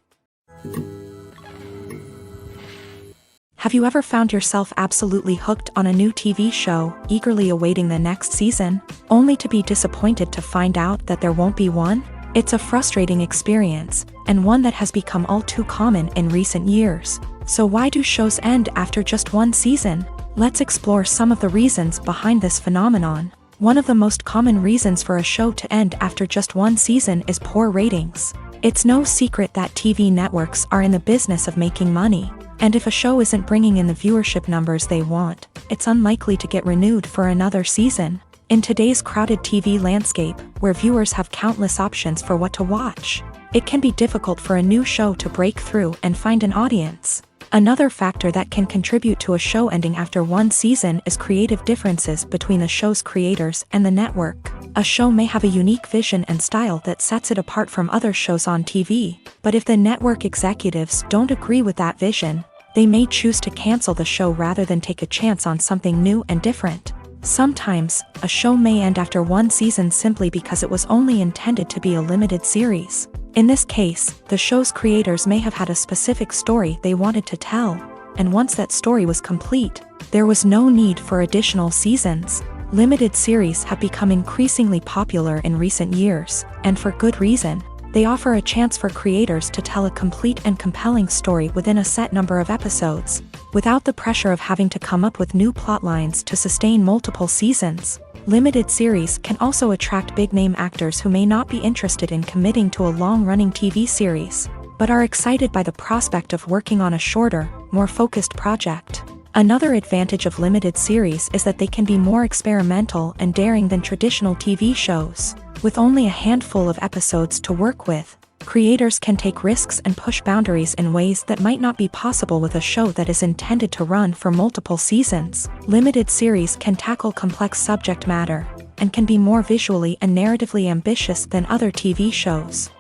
S1: Have you ever found yourself absolutely hooked on a new TV show, eagerly awaiting the next season, only to be disappointed to find out that there won't be one? It's a frustrating experience, and one that has become all too common in recent years. So why do shows end after just one season? Let's explore some of the reasons behind this phenomenon. One of the most common reasons for a show to end after just one season is poor ratings. It's no secret that TV networks are in the business of making money. And if a show isn't bringing in the viewership numbers they want, it's unlikely to get renewed for another season. In today's crowded TV landscape, where viewers have countless options for what to watch, it can be difficult for a new show to break through and find an audience. Another factor that can contribute to a show ending after one season is creative differences between the show's creators and the network. A show may have a unique vision and style that sets it apart from other shows on TV, but if the network executives don't agree with that vision, they may choose to cancel the show rather than take a chance on something new and different. Sometimes, a show may end after one season simply because it was only intended to be a limited series. In this case, the show's creators may have had a specific story they wanted to tell, and once that story was complete, there was no need for additional seasons. Limited series have become increasingly popular in recent years, and for good reason. They offer a chance for creators to tell a complete and compelling story within a set number of episodes, without the pressure of having to come up with new plot lines to sustain multiple seasons. Limited series can also attract big-name actors who may not be interested in committing to a long-running TV series, but are excited by the prospect of working on a shorter, more focused project. Another advantage of limited series is that they can be more experimental and daring than traditional TV shows. With only a handful of episodes to work with, creators can take risks and push boundaries in ways that might not be possible with a show that is intended to run for multiple seasons. Limited series can tackle complex subject matter, and can be more visually and narratively ambitious than other TV shows.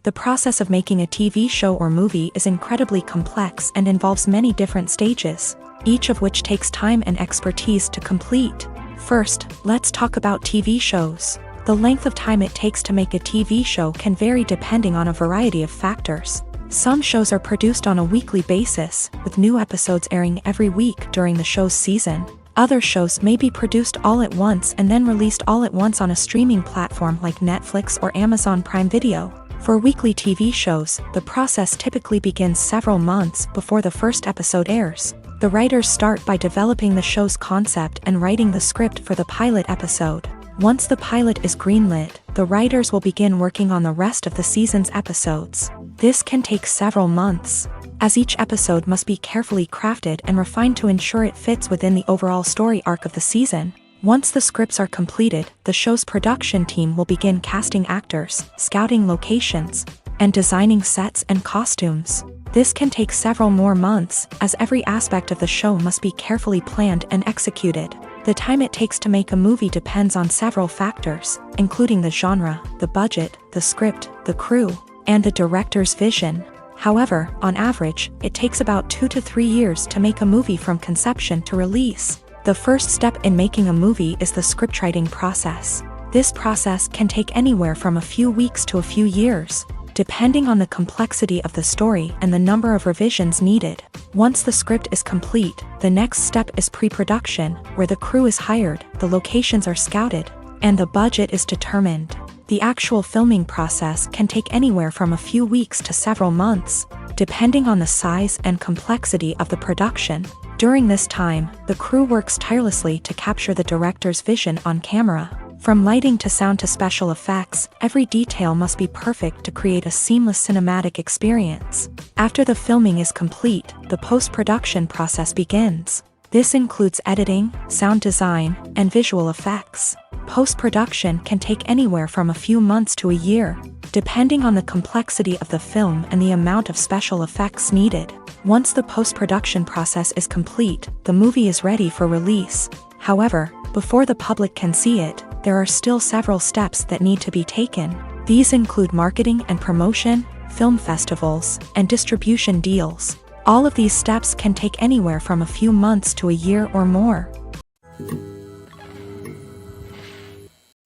S1: The process of making a TV show or movie is incredibly complex and involves many different stages, each of which takes time and expertise to complete. First, let's talk about TV shows. The length of time it takes to make a TV show can vary depending on a variety of factors. Some shows are produced on a weekly basis, with new episodes airing every week during the show's season. Other shows may be produced all at once and then released all at once on a streaming platform like Netflix or Amazon Prime Video. For weekly TV shows, the process typically begins several months before the first episode airs. The writers start by developing the show's concept and writing the script for the pilot episode. Once the pilot is greenlit, the writers will begin working on the rest of the season's episodes. This can take several months, as each episode must be carefully crafted and refined to ensure it fits within the overall story arc of the season. Once the scripts are completed, the show's production team will begin casting actors, scouting locations, and designing sets and costumes. This can take several more months, as every aspect of the show must be carefully planned and executed. The time it takes to make a movie depends on several factors, including the genre, the budget, the script, the crew, and the director's vision. However, on average, it takes about 2 to 3 years to make a movie from conception to release. The first step in making a movie is the scriptwriting process. This process can take anywhere from a few weeks to a few years, depending on the complexity of the story and the number of revisions needed. Once the script is complete, the next step is pre-production, where the crew is hired, the locations are scouted, and the budget is determined. The actual filming process can take anywhere from a few weeks to several months, depending on the size and complexity of the production. During this time, the crew works tirelessly to capture the director's vision on camera. From lighting to sound to special effects, every detail must be perfect to create a seamless cinematic experience. After the filming is complete, the post-production process begins. This includes editing, sound design, and visual effects. Post-production can take anywhere from a few months to a year, depending on the complexity of the film and the amount of special effects needed. Once the post-production process is complete, the movie is ready for release. However, before the public can see it, there are still several steps that need to be taken. These include marketing and promotion, film festivals, and distribution deals. All of these steps can take anywhere from a few months to a year or more.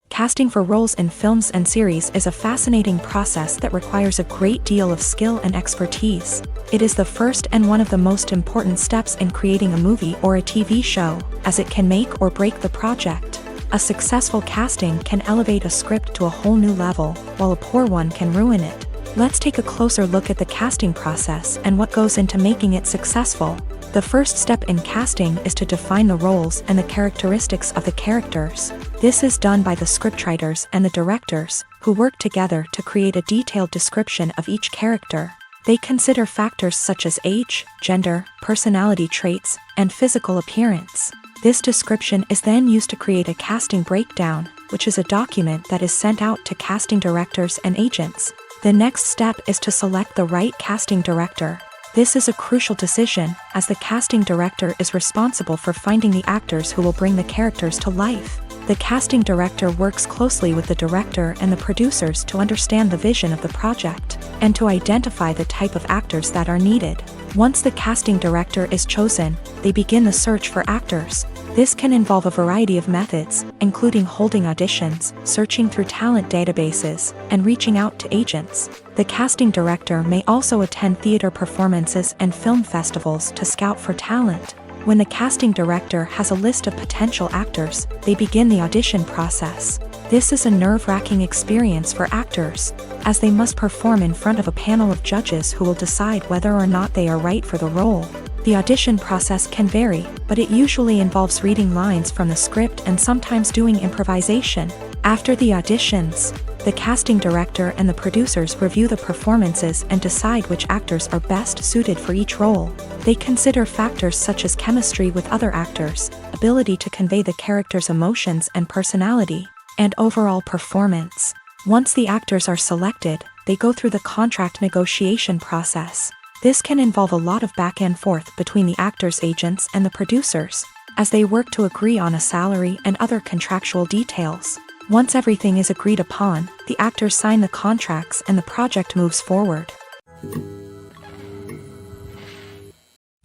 S1: Casting for roles in films and series is a fascinating process that requires a great deal of skill and expertise. It is the first and one of the most important steps in creating a movie or a TV show, as it can make or break the project. A successful casting can elevate a script to a whole new level, while a poor one can ruin it. Let's take a closer look at the casting process and what goes into making it successful. The first step in casting is to define the roles and the characteristics of the characters. This is done by the scriptwriters and the directors, who work together to create a detailed description of each character. They consider factors such as age, gender, personality traits, and physical appearance. This description is then used to create a casting breakdown, which is a document that is sent out to casting directors and agents. The next step is to select the right casting director. This is a crucial decision, as the casting director is responsible for finding the actors who will bring the characters to life. The casting director works closely with the director and the producers to understand the vision of the project, and to identify the type of actors that are needed. Once the casting director is chosen, they begin the search for actors. This can involve a variety of methods, including holding auditions, searching through talent databases, and reaching out to agents. The casting director may also attend theater performances and film festivals to scout for talent. When the casting director has a list of potential actors, they begin the audition process. This is a nerve-wracking experience for actors, as they must perform in front of a panel of judges who will decide whether or not they are right for the role. The audition process can vary, but it usually involves reading lines from the script and sometimes doing improvisation. After the auditions, the casting director and the producers review the performances and decide which actors are best suited for each role. They consider factors such as chemistry with other actors, ability to convey the character's emotions and personality, and overall performance. Once the actors are selected, they go through the contract negotiation process. This can involve a lot of back and forth between the actors' agents and the producers, as they work to agree on a salary and other contractual details. Once everything is agreed upon, the actors sign the contracts and the project moves forward.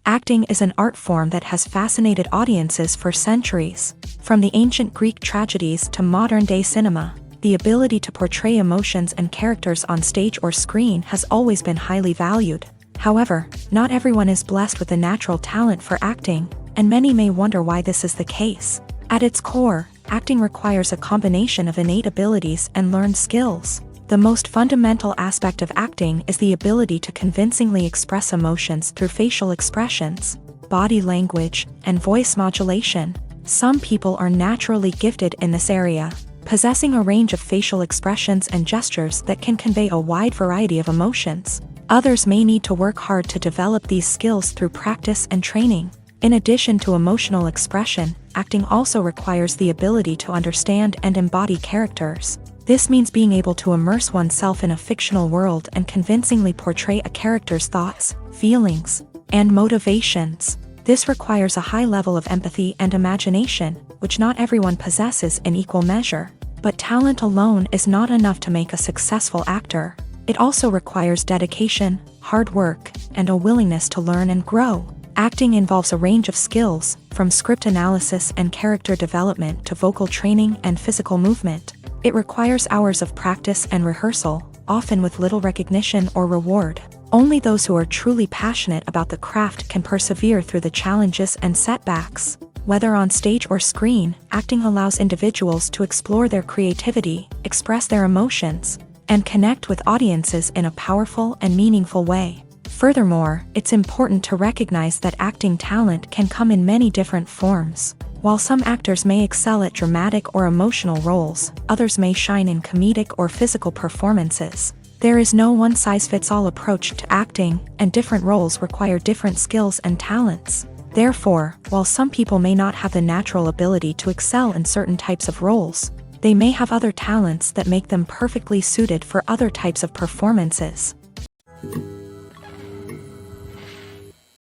S1: Acting is an art form that has fascinated audiences for centuries. From the ancient Greek tragedies to modern-day cinema, the ability to portray emotions and characters on stage or screen has always been highly valued. However, not everyone is blessed with a natural talent for acting, and many may wonder why this is the case. At its core, acting requires a combination of innate abilities and learned skills. The most fundamental aspect of acting is the ability to convincingly express emotions through facial expressions, body language, and voice modulation. Some people are naturally gifted in this area, possessing a range of facial expressions and gestures that can convey a wide variety of emotions. Others may need to work hard to develop these skills through practice and training. In addition to emotional expression, acting also requires the ability to understand and embody characters. This means being able to immerse oneself in a fictional world and convincingly portray a character's thoughts, feelings, and motivations. This requires a high level of empathy and imagination, which not everyone possesses in equal measure. But talent alone is not enough to make a successful actor. It also requires dedication, hard work, and a willingness to learn and grow. Acting involves a range of skills, from script analysis and character development to vocal training and physical movement. It requires hours of practice and rehearsal, often with little recognition or reward. Only those who are truly passionate about the craft can persevere through the challenges and setbacks. Whether on stage or screen, acting allows individuals to explore their creativity, express their emotions, and connect with audiences in a powerful and meaningful way. Furthermore, it's important to recognize that acting talent can come in many different forms. While some actors may excel at dramatic or emotional roles, others may shine in comedic or physical performances. There is no one-size-fits-all approach to acting, and different roles require different skills and talents. Therefore, while some people may not have the natural ability to excel in certain types of roles, they may have other talents that make them perfectly suited for other types of performances.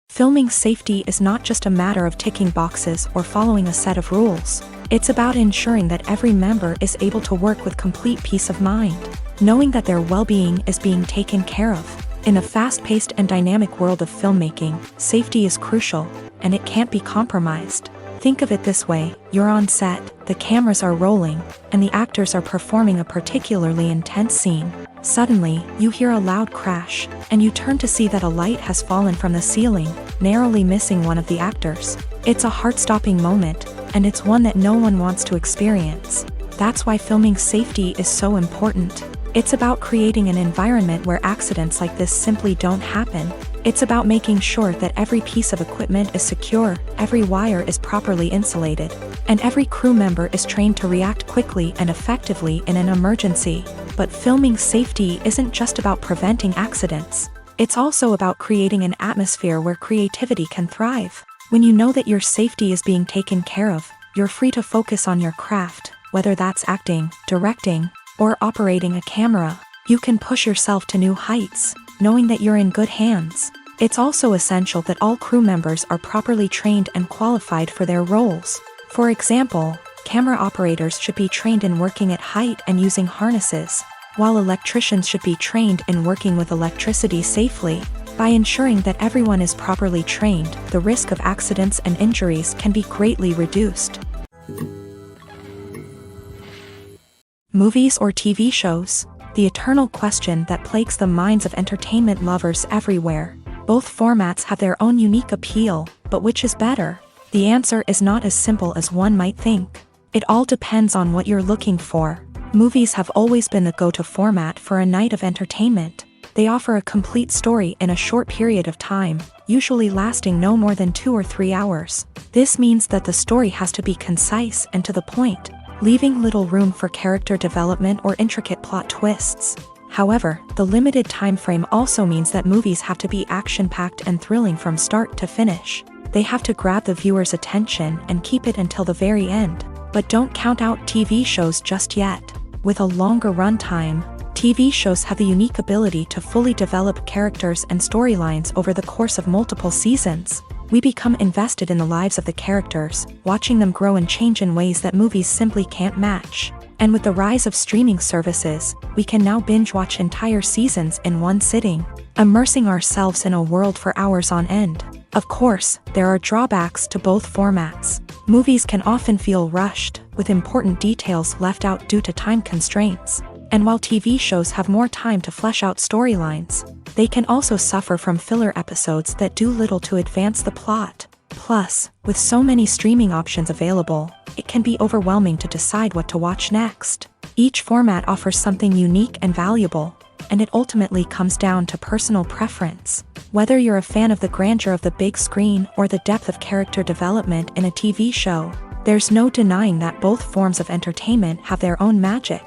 S1: Filming safety is not just a matter of ticking boxes or following a set of rules. It's about ensuring that every member is able to work with complete peace of mind, knowing that their well-being is being taken care of. In a fast-paced and dynamic world of filmmaking, safety is crucial, and it can't be compromised. Think of it this way: you're on set, the cameras are rolling, and the actors are performing a particularly intense scene. Suddenly, you hear a loud crash, and you turn to see that a light has fallen from the ceiling, narrowly missing one of the actors. It's a heart-stopping moment, and it's one that no one wants to experience. That's why filming safety is so important. It's about creating an environment where accidents like this simply don't happen. It's about making sure that every piece of equipment is secure, every wire is properly insulated, and every crew member is trained to react quickly and effectively in an emergency. But filming safety isn't just about preventing accidents. It's also about creating an atmosphere where creativity can thrive. When you know that your safety is being taken care of, you're free to focus on your craft, whether that's acting, directing, or operating a camera. You can push yourself to new heights, knowing that you're in good hands. It's also essential that all crew members are properly trained and qualified for their roles. For example, camera operators should be trained in working at height and using harnesses, while electricians should be trained in working with electricity safely. By ensuring that everyone is properly trained, the risk of accidents and injuries can be greatly reduced. Movies or TV shows? The eternal question that plagues the minds of entertainment lovers everywhere. Both formats have their own unique appeal, but which is better? The answer is not as simple as one might think. It all depends on what you're looking for. Movies have always been the go-to format for a night of entertainment. They offer a complete story in a short period of time, usually lasting no more than 2 or 3 hours. This means that the story has to be concise and to the point, leaving little room for character development or intricate plot twists. However, the limited time frame also means that movies have to be action-packed and thrilling from start to finish. They have to grab the viewer's attention and keep it until the very end. But don't count out TV shows just yet. With a longer runtime, TV shows have the unique ability to fully develop characters and storylines over the course of multiple seasons. We become invested in the lives of the characters, watching them grow and change in ways that movies simply can't match. And with the rise of streaming services, we can now binge-watch entire seasons in one sitting, immersing ourselves in a world for hours on end. Of course, there are drawbacks to both formats. Movies can often feel rushed, with important details left out due to time constraints. And while TV shows have more time to flesh out storylines, they can also suffer from filler episodes that do little to advance the plot. Plus, with so many streaming options available, it can be overwhelming to decide what to watch next. Each format offers something unique and valuable, and it ultimately comes down to personal preference. Whether you're a fan of the grandeur of the big screen or the depth of character development in a TV show, there's no denying that both forms of entertainment have their own magic.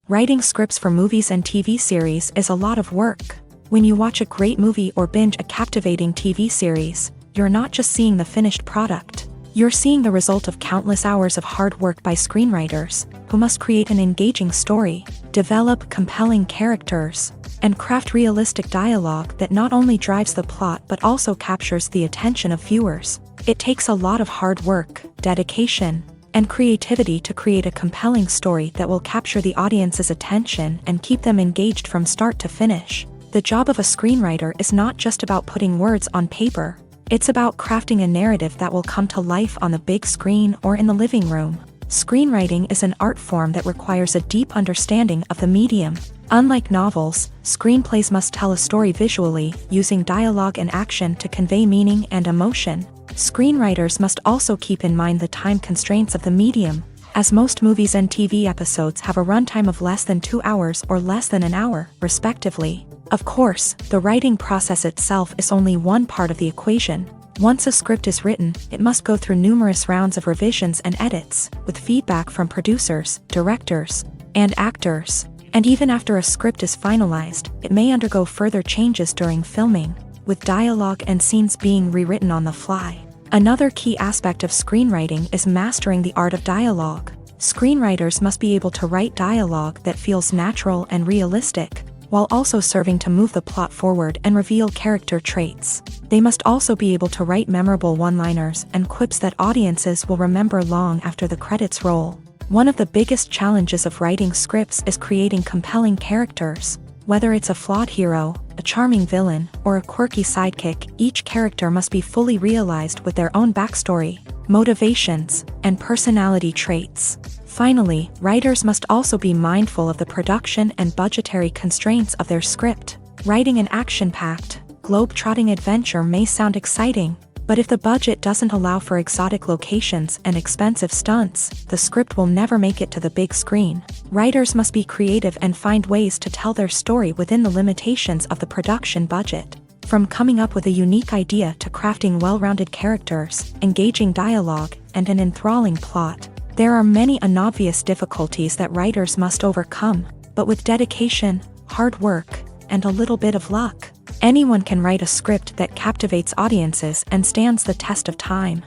S1: Writing scripts for movies and TV series is a lot of work. When you watch a great movie or binge a captivating TV series, you're not just seeing the finished product. You're seeing the result of countless hours of hard work by screenwriters, who must create an engaging story, develop compelling characters, and craft realistic dialogue that not only drives the plot but also captures the attention of viewers. It takes a lot of hard work, dedication, and creativity to create a compelling story that will capture the audience's attention and keep them engaged from start to finish. The job of a screenwriter is not just about putting words on paper. It's about crafting a narrative that will come to life on the big screen or in the living room. Screenwriting is an art form that requires a deep understanding of the medium. Unlike novels, screenplays must tell a story visually, using dialogue and action to convey meaning and emotion. Screenwriters must also keep in mind the time constraints of the medium, as most movies and TV episodes have a runtime of less than 2 hours or less than an hour, respectively. Of course, the writing process itself is only one part of the equation. Once a script is written, it must go through numerous rounds of revisions and edits, with feedback from producers, directors, and actors. And even after a script is finalized, it may undergo further changes during filming, with dialogue and scenes being rewritten on the fly. Another key aspect of screenwriting is mastering the art of dialogue. Screenwriters must be able to write dialogue that feels natural and realistic, while also serving to move the plot forward and reveal character traits. They must also be able to write memorable one-liners and quips that audiences will remember long after the credits roll. One of the biggest challenges of writing scripts is creating compelling characters. Whether it's a flawed hero, a charming villain, or a quirky sidekick, each character must be fully realized with their own backstory, motivations, and personality traits. Finally, writers must also be mindful of the production and budgetary constraints of their script. Writing an action-packed, globe-trotting adventure may sound exciting, but if the budget doesn't allow for exotic locations and expensive stunts, the script will never make it to the big screen. Writers must be creative and find ways to tell their story within the limitations of the production budget. From coming up with a unique idea to crafting well-rounded characters, engaging dialogue, and an enthralling plot, there are many unobvious difficulties that writers must overcome, but with dedication, hard work, and a little bit of luck, anyone can write a script that captivates audiences and stands the test of time.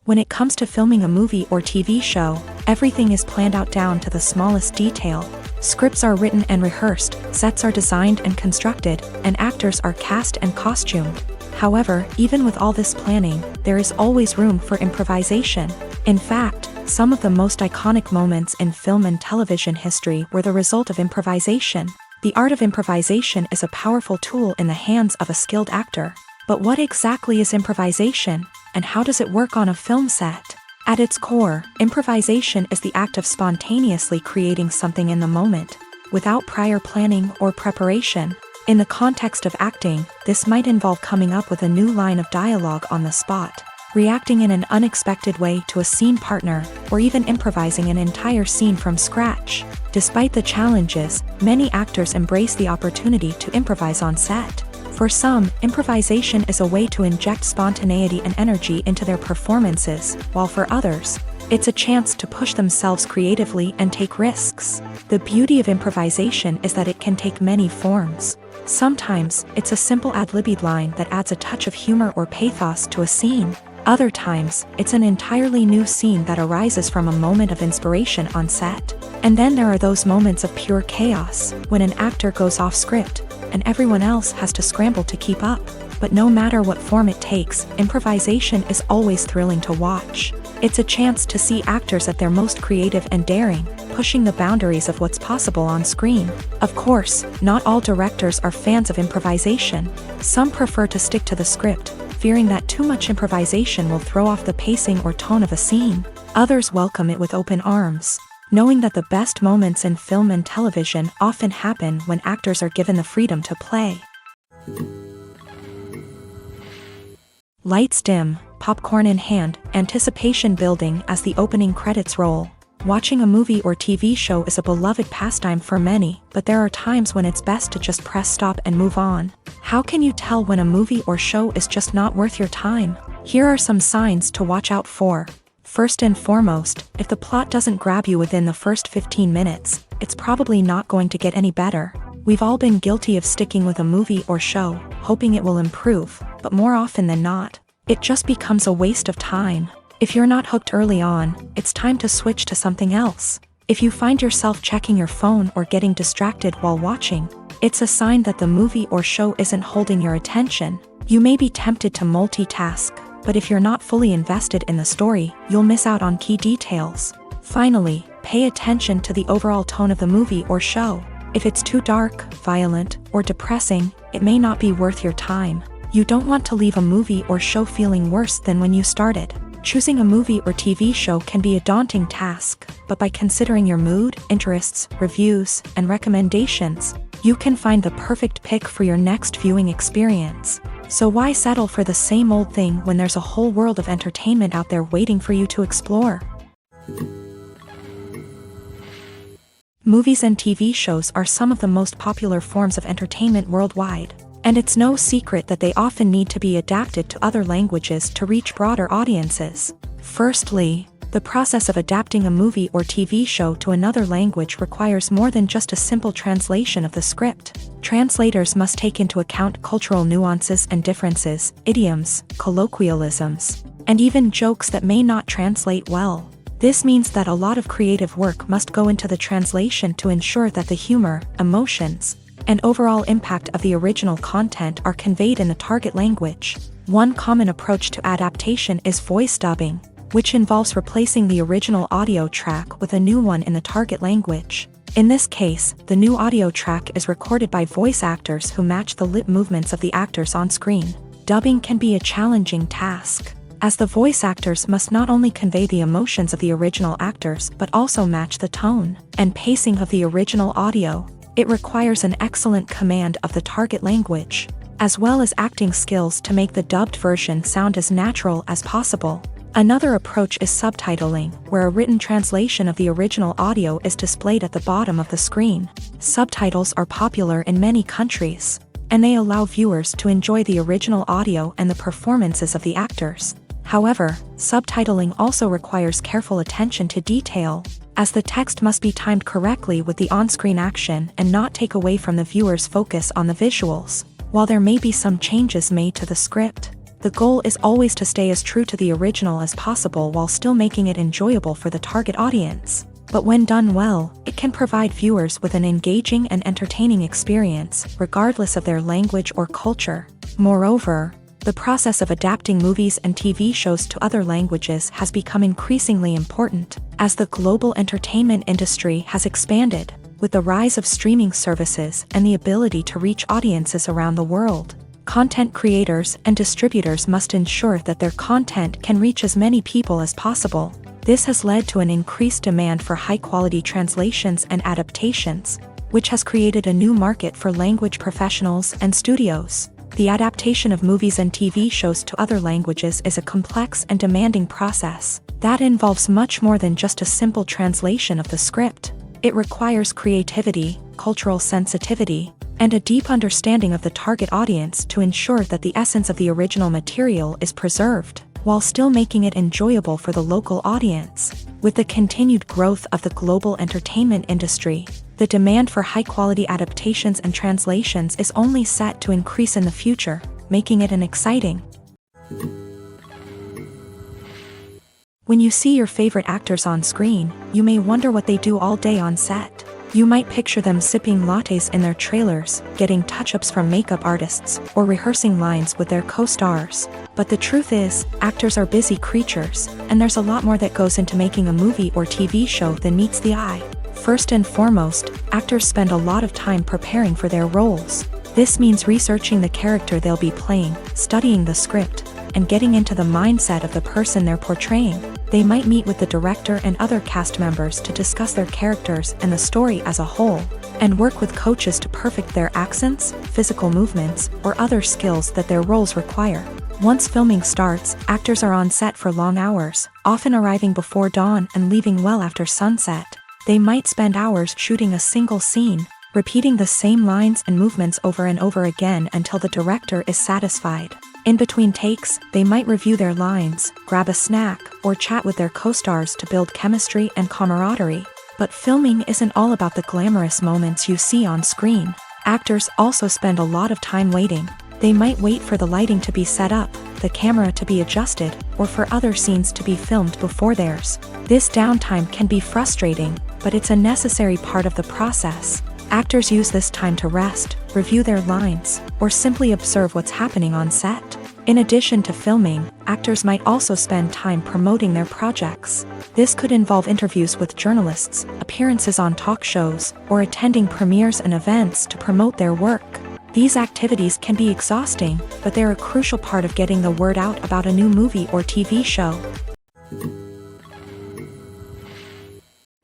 S1: When it comes to filming a movie or TV show, everything is planned out down to the smallest detail. Scripts are written and rehearsed, sets are designed and constructed, and actors are cast and costumed. However, even with all this planning, there is always room for improvisation. In fact, some of the most iconic moments in film and television history were the result of improvisation. The art of improvisation is a powerful tool in the hands of a skilled actor. But what exactly is improvisation, and how does it work on a film set? At its core, improvisation is the act of spontaneously creating something in the moment, without prior planning or preparation. In the context of acting, this might involve coming up with a new line of dialogue on the spot, reacting in an unexpected way to a scene partner, or even improvising an entire scene from scratch. Despite the challenges, many actors embrace the opportunity to improvise on set. For some, improvisation is a way to inject spontaneity and energy into their performances, while for others, it's a chance to push themselves creatively and take risks. The beauty of improvisation is that it can take many forms. Sometimes, it's a simple ad-libbed line that adds a touch of humor or pathos to a scene. Other times, it's an entirely new scene that arises from a moment of inspiration on set. And then there are those moments of pure chaos, when an actor goes off script, and everyone else has to scramble to keep up. But no matter what form it takes, improvisation is always thrilling to watch. It's a chance to see actors at their most creative and daring, pushing the boundaries of what's possible on screen. Of course, not all directors are fans of improvisation. Some prefer to stick to the script, fearing that too much improvisation will throw off the pacing or tone of a scene. Others welcome it with open arms, knowing that the best moments in film and television often happen when actors are given the freedom to play. Lights dim, popcorn in hand, anticipation building as the opening credits roll. Watching a movie or TV show is a beloved pastime for many, but there are times when it's best to just press stop and move on. How can you tell when a movie or show is just not worth your time? Here are some signs to watch out for. First and foremost, if the plot doesn't grab you within the first 15 minutes, it's probably not going to get any better. We've all been guilty of sticking with a movie or show, hoping it will improve, but more often than not, it just becomes a waste of time. If you're not hooked early on, it's time to switch to something else. If you find yourself checking your phone or getting distracted while watching, it's a sign that the movie or show isn't holding your attention. You may be tempted to multitask, but if you're not fully invested in the story, you'll miss out on key details. Finally, pay attention to the overall tone of the movie or show. If it's too dark, violent, or depressing, it may not be worth your time. You don't want to leave a movie or show feeling worse than when you started. Choosing a movie or TV show can be a daunting task, but by considering your mood, interests, reviews, and recommendations, you can find the perfect pick for your next viewing experience. So why settle for the same old thing when there's a whole world of entertainment out there waiting for you to explore? Movies and TV shows are some of the most popular forms of entertainment worldwide, and it's no secret that they often need to be adapted to other languages to reach broader audiences. Firstly, the process of adapting a movie or TV show to another language requires more than just a simple translation of the script. Translators must take into account cultural nuances and differences, idioms, colloquialisms, and even jokes that may not translate well. This means that a lot of creative work must go into the translation to ensure that the humor, emotions, and overall impact of the original content are conveyed in the target language. One common approach to adaptation is voice dubbing, which involves replacing the original audio track with a new one in the target language. In this case, the new audio track is recorded by voice actors who match the lip movements of the actors on screen. Dubbing can be a challenging task, as the voice actors must not only convey the emotions of the original actors but also match the tone and pacing of the original audio. It requires an excellent command of the target language, as well as acting skills to make the dubbed version sound as natural as possible. Another approach is subtitling, where a written translation of the original audio is displayed at the bottom of the screen. Subtitles are popular in many countries, and they allow viewers to enjoy the original audio and the performances of the actors. However, subtitling also requires careful attention to detail, as the text must be timed correctly with the on-screen action and not take away from the viewer's focus on the visuals. While there may be some changes made to the script, the goal is always to stay as true to the original as possible while still making it enjoyable for the target audience. But when done well, it can provide viewers with an engaging and entertaining experience, regardless of their language or culture. Moreover, the process of adapting movies and TV shows to other languages has become increasingly important, as the global entertainment industry has expanded, with the rise of streaming services and the ability to reach audiences around the world. Content creators and distributors must ensure that their content can reach as many people as possible. This has led to an increased demand for high-quality translations and adaptations, which has created a new market for language professionals and studios. The adaptation of movies and TV shows to other languages is a complex and demanding process that involves much more than just a simple translation of the script. It requires creativity, cultural sensitivity, and a deep understanding of the target audience to ensure that the essence of the original material is preserved, while still making it enjoyable for the local audience. With the continued growth of the global entertainment industry, the demand for high-quality adaptations and translations is only set to increase in the future, making it an exciting. When you see your favorite actors on screen, you may wonder what they do all day on set. You might picture them sipping lattes in their trailers, getting touch-ups from makeup artists, or rehearsing lines with their co-stars. But the truth is, actors are busy creatures, and there's a lot more that goes into making a movie or TV show than meets the eye. First and foremost, actors spend a lot of time preparing for their roles. This means researching the character they'll be playing, studying the script, and getting into the mindset of the person they're portraying. They might meet with the director and other cast members to discuss their characters and the story as a whole, and work with coaches to perfect their accents, physical movements, or other skills that their roles require. Once filming starts, actors are on set for long hours, often arriving before dawn and leaving well after sunset. They might spend hours shooting a single scene, repeating the same lines and movements over and over again until the director is satisfied. In between takes, they might review their lines, grab a snack, or chat with their co-stars to build chemistry and camaraderie. But filming isn't all about the glamorous moments you see on screen. Actors also spend a lot of time waiting. They might wait for the lighting to be set up, the camera to be adjusted, or for other scenes to be filmed before theirs. This downtime can be frustrating, but it's a necessary part of the process. Actors use this time to rest, review their lines, or simply observe what's happening on set. In addition to filming, actors might also spend time promoting their projects. This could involve interviews with journalists, appearances on talk shows, or attending premieres and events to promote their work. These activities can be exhausting, but they're a crucial part of getting the word out about a new movie or TV show.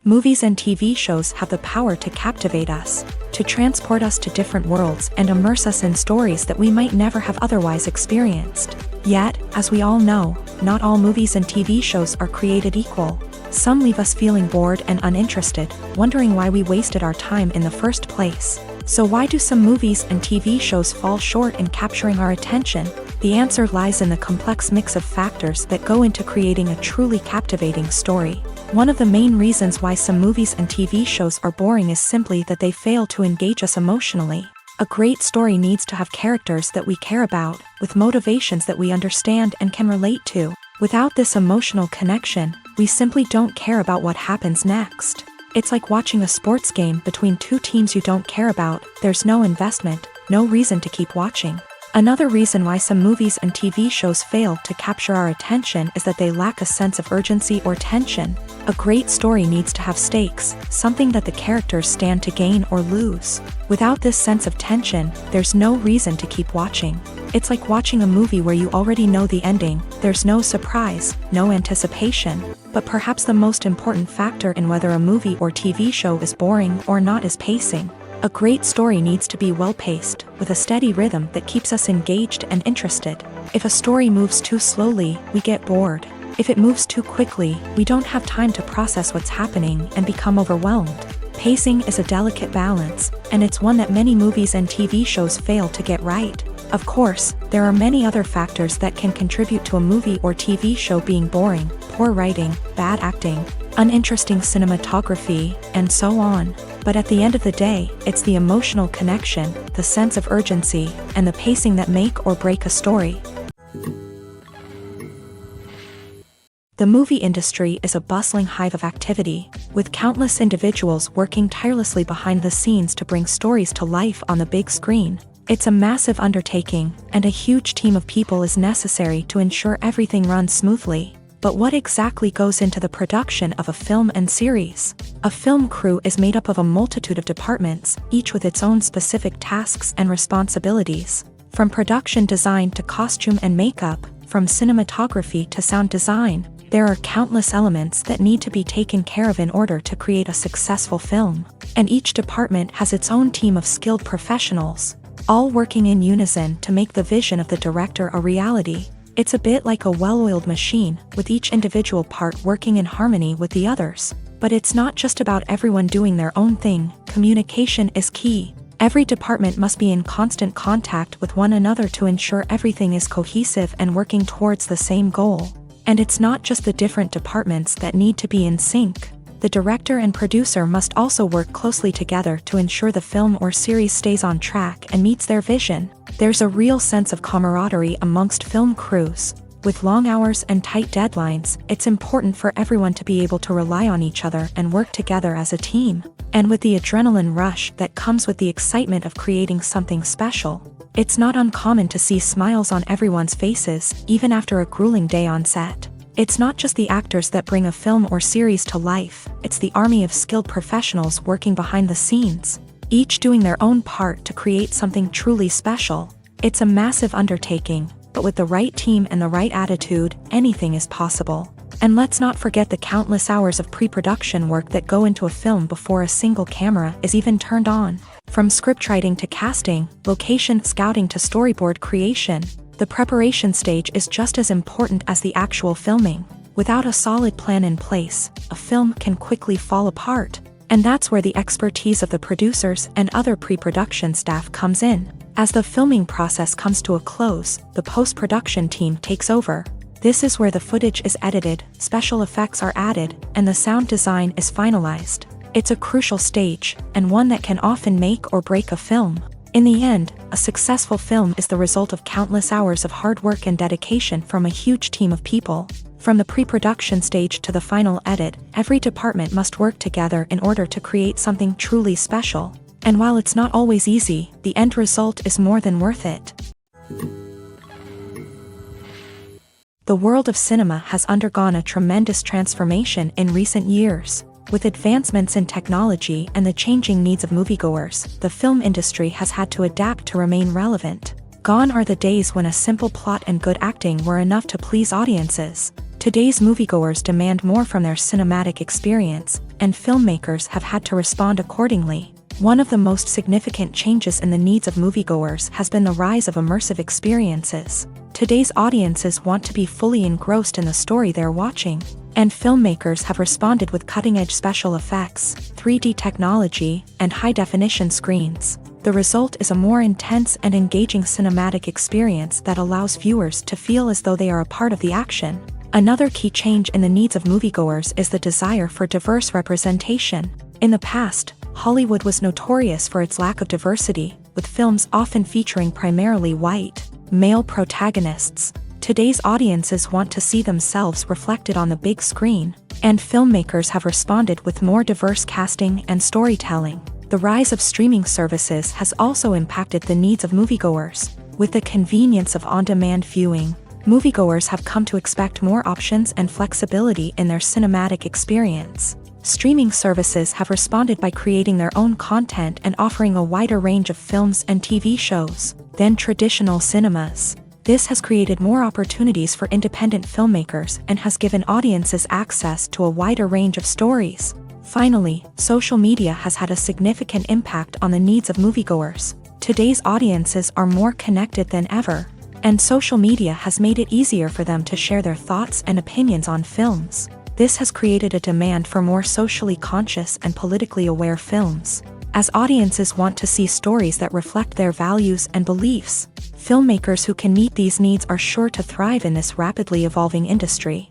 S1: Movies and TV shows have the power to captivate us, to transport us to different worlds and immerse us in stories that we might never have otherwise experienced. Yet, as we all know, not all movies and TV shows are created equal. Some leave us feeling bored and uninterested, wondering why we wasted our time in the first place. So why do some movies and TV shows fall short in capturing our attention? The answer lies in the complex mix of factors that go into creating a truly captivating story. One of the main reasons why some movies and TV shows are boring is simply that they fail to engage us emotionally. A great story needs to have characters that we care about, with motivations that we understand and can relate to. Without this emotional connection, we simply don't care about what happens next. It's like watching a sports game between two teams you don't care about. There's no investment, no reason to keep watching. Another reason why some movies and TV shows fail to capture our attention is that they lack a sense of urgency or tension. A great story needs to have stakes, something that the characters stand to gain or lose. Without this sense of tension, there's no reason to keep watching. It's like watching a movie where you already know the ending. There's no surprise, no anticipation. But perhaps the most important factor in whether a movie or TV show is boring or not is pacing. A great story needs to be well-paced, with a steady rhythm that keeps us engaged and interested. If a story moves too slowly, we get bored. If it moves too quickly, we don't have time to process what's happening and become overwhelmed. Pacing is a delicate balance, and it's one that many movies and TV shows fail to get right. Of course, there are many other factors that can contribute to a movie or TV show being boring: poor writing, bad acting, uninteresting cinematography, and so on. But at the end of the day, it's the emotional connection, the sense of urgency, and the pacing that make or break a story. The movie industry is a bustling hive of activity, with countless individuals working tirelessly behind the scenes to bring stories to life on the big screen. It's a massive undertaking, and a huge team of people is necessary to ensure everything runs smoothly. But what exactly goes into the production of a film and series? A film crew is made up of a multitude of departments, each with its own specific tasks and responsibilities. From production design to costume and makeup, from cinematography to sound design, there are countless elements that need to be taken care of in order to create a successful film. And each department has its own team of skilled professionals, all working in unison to make the vision of the director a reality. It's a bit like a well-oiled machine, with each individual part working in harmony with the others. But it's not just about everyone doing their own thing. Communication is key. Every department must be in constant contact with one another to ensure everything is cohesive and working towards the same goal. And it's not just the different departments that need to be in sync. The director and producer must also work closely together to ensure the film or series stays on track and meets their vision. There's a real sense of camaraderie amongst film crews. With long hours and tight deadlines, it's important for everyone to be able to rely on each other and work together as a team. And with the adrenaline rush that comes with the excitement of creating something special, it's not uncommon to see smiles on everyone's faces, even after a grueling day on set. It's not just the actors that bring a film or series to life, it's the army of skilled professionals working behind the scenes, each doing their own part to create something truly special. It's a massive undertaking, but with the right team and the right attitude, anything is possible. And let's not forget the countless hours of pre-production work that go into a film before a single camera is even turned on. From scriptwriting to casting, location scouting to storyboard creation, the preparation stage is just as important as the actual filming. Without a solid plan in place, a film can quickly fall apart. And that's where the expertise of the producers and other pre-production staff comes in. As the filming process comes to a close, the post-production team takes over. This is where the footage is edited, special effects are added, and the sound design is finalized. It's a crucial stage, and one that can often make or break a film. In the end, a successful film is the result of countless hours of hard work and dedication from a huge team of people. From the pre-production stage to the final edit, every department must work together in order to create something truly special. And while it's not always easy, the end result is more than worth it. The world of cinema has undergone a tremendous transformation in recent years. With advancements in technology and the changing needs of moviegoers, the film industry has had to adapt to remain relevant. Gone are the days when a simple plot and good acting were enough to please audiences. Today's moviegoers demand more from their cinematic experience, and filmmakers have had to respond accordingly. One of the most significant changes in the needs of moviegoers has been the rise of immersive experiences. Today's audiences want to be fully engrossed in the story they're watching, and filmmakers have responded with cutting-edge special effects, 3D technology, and high-definition screens. The result is a more intense and engaging cinematic experience that allows viewers to feel as though they are a part of the action. Another key change in the needs of moviegoers is the desire for diverse representation. In the past, Hollywood was notorious for its lack of diversity, with films often featuring primarily white, male protagonists. Today's audiences want to see themselves reflected on the big screen, and filmmakers have responded with more diverse casting and storytelling. The rise of streaming services has also impacted the needs of moviegoers. With the convenience of on-demand viewing, moviegoers have come to expect more options and flexibility in their cinematic experience. Streaming services have responded by creating their own content and offering a wider range of films and TV shows than traditional cinemas. This has created more opportunities for independent filmmakers and has given audiences access to a wider range of stories. Finally, social media has had a significant impact on the needs of moviegoers. Today's audiences are more connected than ever, and social media has made it easier for them to share their thoughts and opinions on films. This has created a demand for more socially conscious and politically aware films. As audiences want to see stories that reflect their values and beliefs, filmmakers who can meet these needs are sure to thrive in this rapidly evolving industry.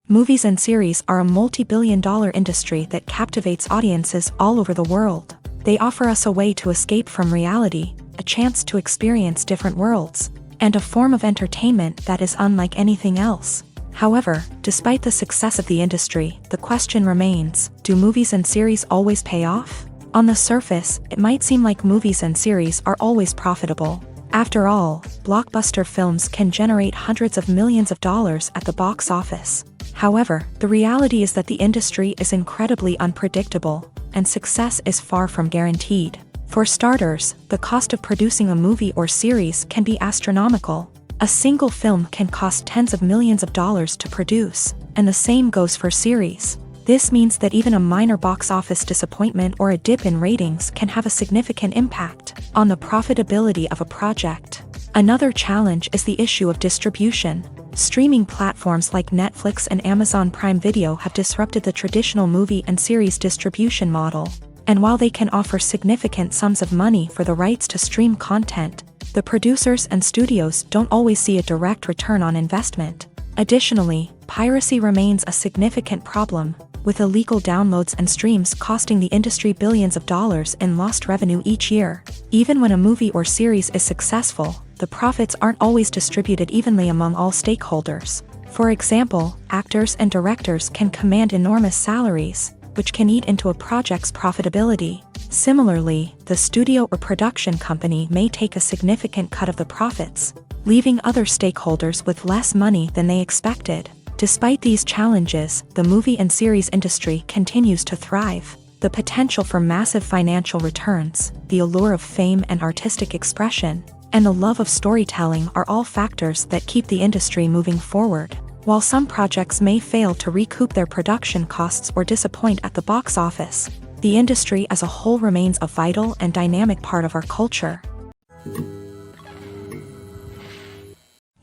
S1: Movies and series are a multi-billion-dollar industry that captivates audiences all over the world. They offer us a way to escape from reality, a chance to experience different worlds, and a form of entertainment that is unlike anything else. However, despite the success of the industry, the question remains, do movies and series always pay off? On the surface, it might seem like movies and series are always profitable. After all, blockbuster films can generate hundreds of millions of dollars at the box office. However, the reality is that the industry is incredibly unpredictable, and success is far from guaranteed. For starters, the cost of producing a movie or series can be astronomical. A single film can cost tens of millions of dollars to produce, and the same goes for series. This means that even a minor box office disappointment or a dip in ratings can have a significant impact on the profitability of a project. Another challenge is the issue of distribution. Streaming platforms like Netflix and Amazon Prime Video have disrupted the traditional movie and series distribution model. And while they can offer significant sums of money for the rights to stream content, the producers and studios don't always see a direct return on investment. Additionally, piracy remains a significant problem, with illegal downloads and streams costing the industry billions of dollars in lost revenue each year. Even when a movie or series is successful, the profits aren't always distributed evenly among all stakeholders. For example, actors and directors can command enormous salaries, which can eat into a project's profitability. Similarly, the studio or production company may take a significant cut of the profits, leaving other stakeholders with less money than they expected. Despite these challenges, the movie and series industry continues to thrive. The potential for massive financial returns, the allure of fame and artistic expression, and the love of storytelling are all factors that keep the industry moving forward. While some projects may fail to recoup their production costs or disappoint at the box office, the industry as a whole remains a vital and dynamic part of our culture.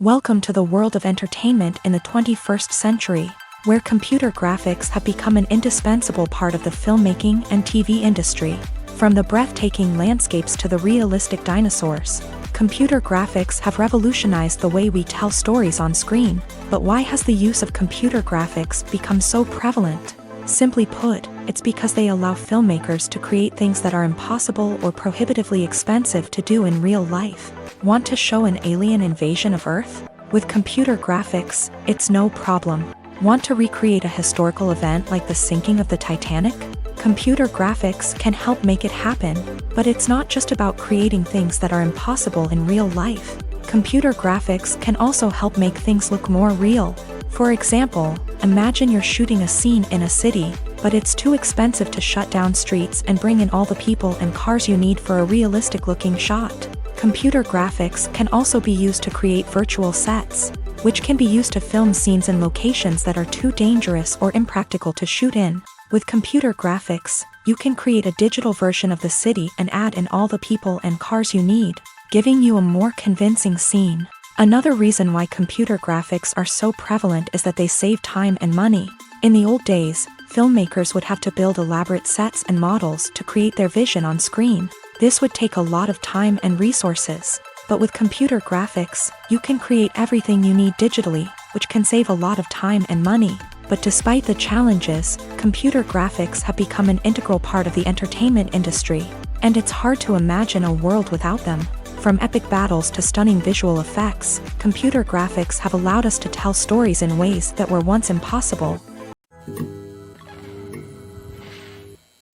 S1: Welcome to the world of entertainment in the 21st century, where computer graphics have become an indispensable part of the filmmaking and TV industry. From the breathtaking landscapes to the realistic dinosaurs, computer graphics have revolutionized the way we tell stories on screen. But why has the use of computer graphics become so prevalent? Simply put, it's because they allow filmmakers to create things that are impossible or prohibitively expensive to do in real life. Want to show an alien invasion of Earth? With computer graphics, it's no problem. Want to recreate a historical event like the sinking of the Titanic? Computer graphics can help make it happen, but it's not just about creating things that are impossible in real life. Computer graphics can also help make things look more real. For example, imagine you're shooting a scene in a city, but it's too expensive to shut down streets and bring in all the people and cars you need for a realistic-looking shot. Computer graphics can also be used to create virtual sets, which can be used to film scenes in locations that are too dangerous or impractical to shoot in. With computer graphics, you can create a digital version of the city and add in all the people and cars you need, giving you a more convincing scene. Another reason why computer graphics are so prevalent is that they save time and money. In the old days, filmmakers would have to build elaborate sets and models to create their vision on screen. This would take a lot of time and resources. But with computer graphics, you can create everything you need digitally, which can save a lot of time and money. But despite the challenges, computer graphics have become an integral part of the entertainment industry, and it's hard to imagine a world without them. From epic battles to stunning visual effects, computer graphics have allowed us to tell stories in ways that were once impossible.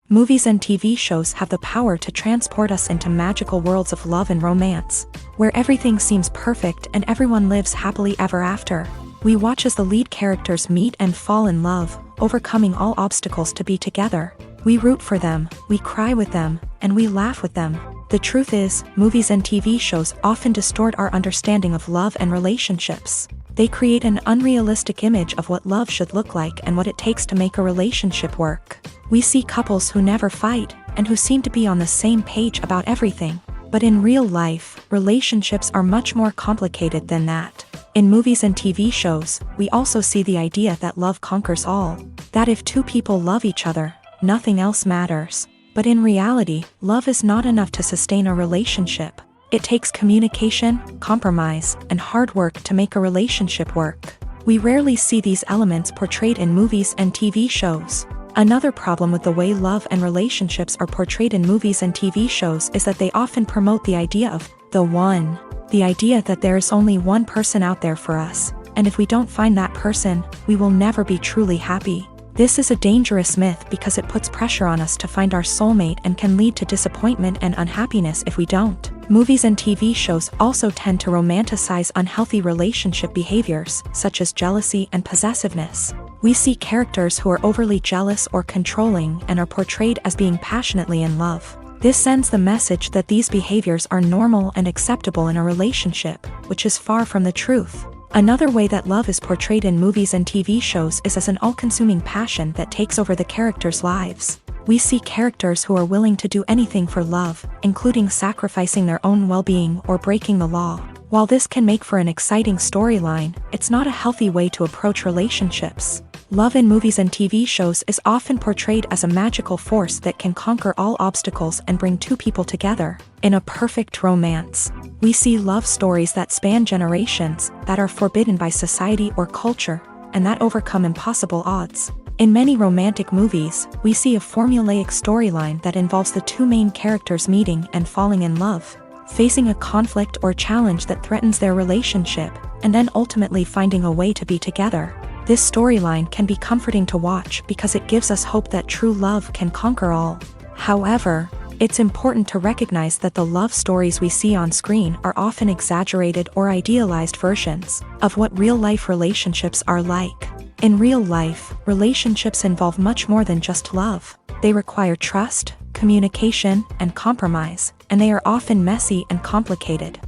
S1: Movies and TV shows have the power to transport us into magical worlds of love and romance, where everything seems perfect and everyone lives happily ever after. We watch as the lead characters meet and fall in love, overcoming all obstacles to be together. We root for them, we cry with them, and we laugh with them. The truth is, movies and TV shows often distort our understanding of love and relationships. They create an unrealistic image of what love should look like and what it takes to make a relationship work. We see couples who never fight, and who seem to be on the same page about everything. But in real life, relationships are much more complicated than that. In movies and TV shows, we also see the idea that love conquers all. That if two people love each other, nothing else matters. But in reality, love is not enough to sustain a relationship. It takes communication, compromise, and hard work to make a relationship work. We rarely see these elements portrayed in movies and TV shows. Another problem with the way love and relationships are portrayed in movies and TV shows is that they often promote the idea of the one. The idea that there is only one person out there for us, and if we don't find that person, we will never be truly happy. This is a dangerous myth because it puts pressure on us to find our soulmate and can lead to disappointment and unhappiness if we don't. Movies and TV shows also tend to romanticize unhealthy relationship behaviors, such as jealousy and possessiveness. We see characters who are overly jealous or controlling and are portrayed as being passionately in love. This sends the message that these behaviors are normal and acceptable in a relationship, which is far from the truth. Another way that love is portrayed in movies and TV shows is as an all-consuming passion that takes over the characters' lives. We see characters who are willing to do anything for love, including sacrificing their own well-being or breaking the law. While this can make for an exciting storyline, it's not a healthy way to approach relationships. Love in movies and TV shows is often portrayed as a magical force that can conquer all obstacles and bring two people together. In a perfect romance, we see love stories that span generations, that are forbidden by society or culture, and that overcome impossible odds. In many romantic movies, we see a formulaic storyline that involves the two main characters meeting and falling in love, facing a conflict or challenge that threatens their relationship, and then ultimately finding a way to be together. This storyline can be comforting to watch because it gives us hope that true love can conquer all. However, it's important to recognize that the love stories we see on screen are often exaggerated or idealized versions of what real-life relationships are like. In real life, relationships involve much more than just love. They require trust, communication, and compromise, and they are often messy and complicated.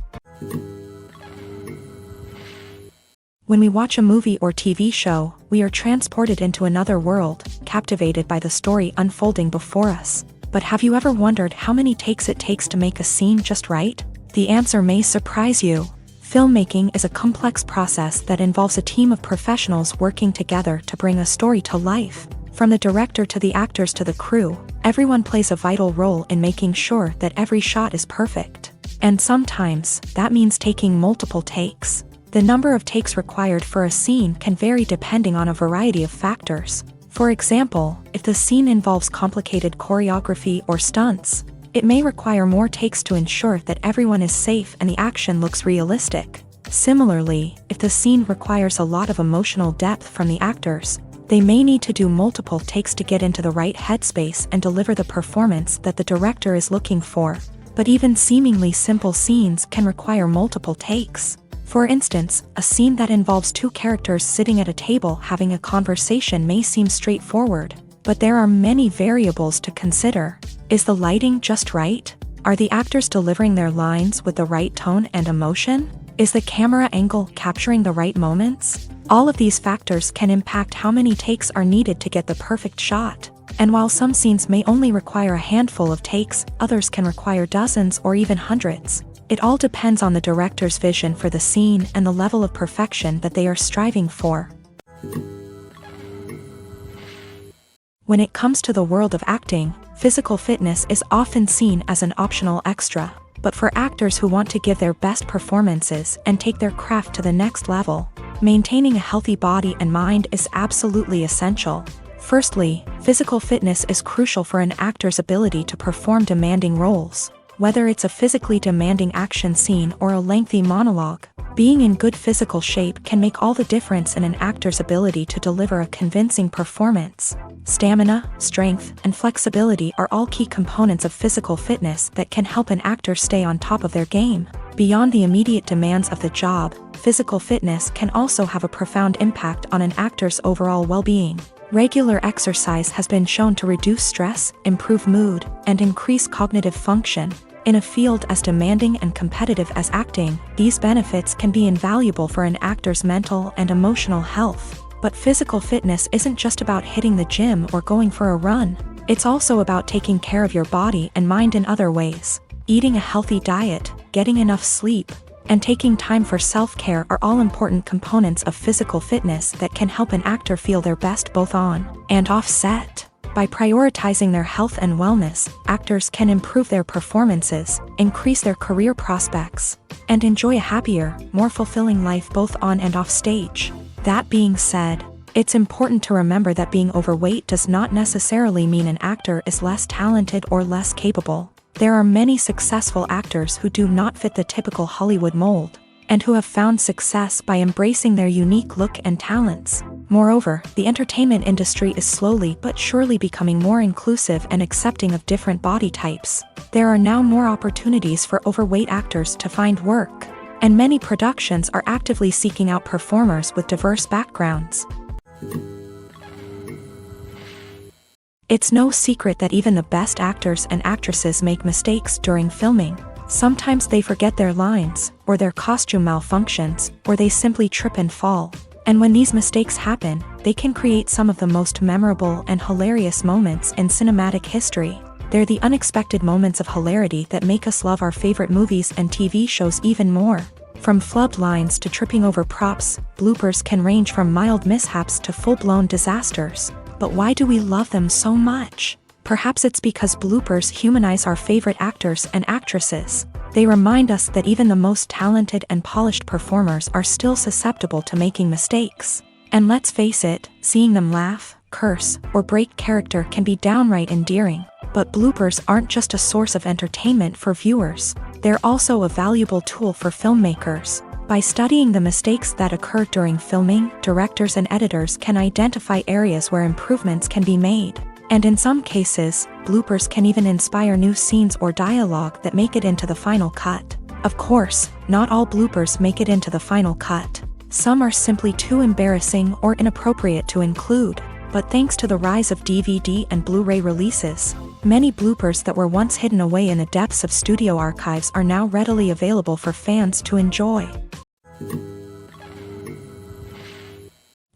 S1: When we watch a movie or TV show, we are transported into another world, captivated by the story unfolding before us. But have you ever wondered how many takes it takes to make a scene just right? The answer may surprise you. Filmmaking is a complex process that involves a team of professionals working together to bring a story to life. From the director to the actors to the crew, everyone plays a vital role in making sure that every shot is perfect. And sometimes, that means taking multiple takes. The number of takes required for a scene can vary depending on a variety of factors. For example, if the scene involves complicated choreography or stunts, it may require more takes to ensure that everyone is safe and the action looks realistic. Similarly, if the scene requires a lot of emotional depth from the actors, they may need to do multiple takes to get into the right headspace and deliver the performance that the director is looking for. But even seemingly simple scenes can require multiple takes. For instance, a scene that involves two characters sitting at a table having a conversation may seem straightforward, but there are many variables to consider. Is the lighting just right? Are the actors delivering their lines with the right tone and emotion? Is the camera angle capturing the right moments? All of these factors can impact how many takes are needed to get the perfect shot. And while some scenes may only require a handful of takes, others can require dozens or even hundreds. It all depends on the director's vision for the scene and the level of perfection that they are striving for. When it comes to the world of acting, physical fitness is often seen as an optional extra. But for actors who want to give their best performances and take their craft to the next level, maintaining a healthy body and mind is absolutely essential. Firstly, physical fitness is crucial for an actor's ability to perform demanding roles. Whether it's a physically demanding action scene or a lengthy monologue, being in good physical shape can make all the difference in an actor's ability to deliver a convincing performance. Stamina, strength, and flexibility are all key components of physical fitness that can help an actor stay on top of their game. Beyond the immediate demands of the job, physical fitness can also have a profound impact on an actor's overall well-being. Regular exercise has been shown to reduce stress, improve mood, and increase cognitive function. In a field as demanding and competitive as acting, these benefits can be invaluable for an actor's mental and emotional health. But physical fitness isn't just about hitting the gym or going for a run. It's also about taking care of your body and mind in other ways. Eating a healthy diet, getting enough sleep, and taking time for self-care are all important components of physical fitness that can help an actor feel their best both on and off set. By prioritizing their health and wellness, actors can improve their performances, increase their career prospects, and enjoy a happier, more fulfilling life both on and off stage. That being said, it's important to remember that being overweight does not necessarily mean an actor is less talented or less capable. There are many successful actors who do not fit the typical Hollywood mold, and who have found success by embracing their unique look and talents. Moreover, the entertainment industry is slowly but surely becoming more inclusive and accepting of different body types. There are now more opportunities for overweight actors to find work, and many productions are actively seeking out performers with diverse backgrounds. It's no secret that even the best actors and actresses make mistakes during filming. Sometimes they forget their lines, or their costume malfunctions, or they simply trip and fall. And when these mistakes happen, they can create some of the most memorable and hilarious moments in cinematic history. They're the unexpected moments of hilarity that make us love our favorite movies and TV shows even more. From flubbed lines to tripping over props, bloopers can range from mild mishaps to full-blown disasters. But why do we love them so much? Perhaps it's because bloopers humanize our favorite actors and actresses. They remind us that even the most talented and polished performers are still susceptible to making mistakes. And let's face it, seeing them laugh, curse, or break character can be downright endearing. But bloopers aren't just a source of entertainment for viewers. They're also a valuable tool for filmmakers. By studying the mistakes that occur during filming, directors and editors can identify areas where improvements can be made. And in some cases, bloopers can even inspire new scenes or dialogue that make it into the final cut. Of course, not all bloopers make it into the final cut. Some are simply too embarrassing or inappropriate to include. But thanks to the rise of DVD and Blu-ray releases, many bloopers that were once hidden away in the depths of studio archives are now readily available for fans to enjoy.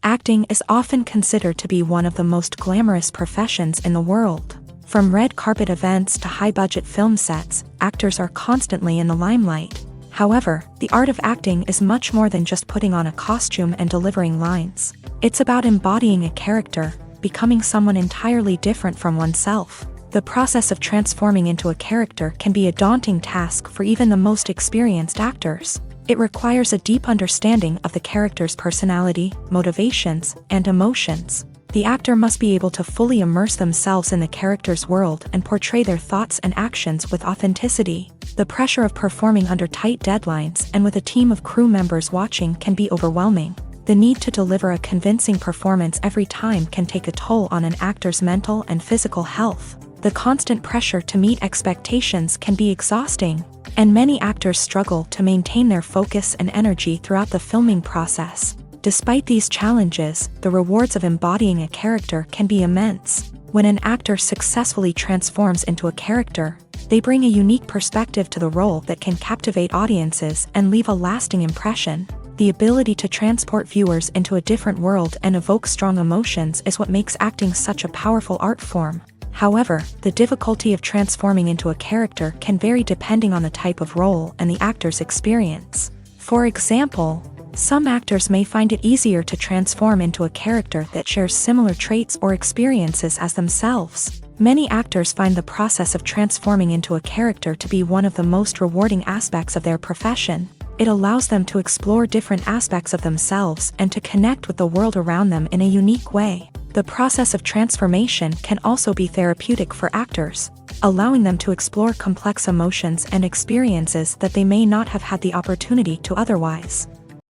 S1: Acting is often considered to be one of the most glamorous professions in the world. From red carpet events to high-budget film sets, actors are constantly in the limelight. However, the art of acting is much more than just putting on a costume and delivering lines. It's about embodying a character, becoming someone entirely different from oneself. The process of transforming into a character can be a daunting task for even the most experienced actors. It requires a deep understanding of the character's personality, motivations, and emotions. The actor must be able to fully immerse themselves in the character's world and portray their thoughts and actions with authenticity. The pressure of performing under tight deadlines and with a team of crew members watching can be overwhelming. The need to deliver a convincing performance every time can take a toll on an actor's mental and physical health. The constant pressure to meet expectations can be exhausting. And many actors struggle to maintain their focus and energy throughout the filming process. Despite these challenges, the rewards of embodying a character can be immense. When an actor successfully transforms into a character, they bring a unique perspective to the role that can captivate audiences and leave a lasting impression. The ability to transport viewers into a different world and evoke strong emotions is what makes acting such a powerful art form. However, the difficulty of transforming into a character can vary depending on the type of role and the actor's experience. For example, some actors may find it easier to transform into a character that shares similar traits or experiences as themselves. Many actors find the process of transforming into a character to be one of the most rewarding aspects of their profession. It allows them to explore different aspects of themselves and to connect with the world around them in a unique way. The process of transformation can also be therapeutic for actors, allowing them to explore complex emotions and experiences that they may not have had the opportunity to otherwise.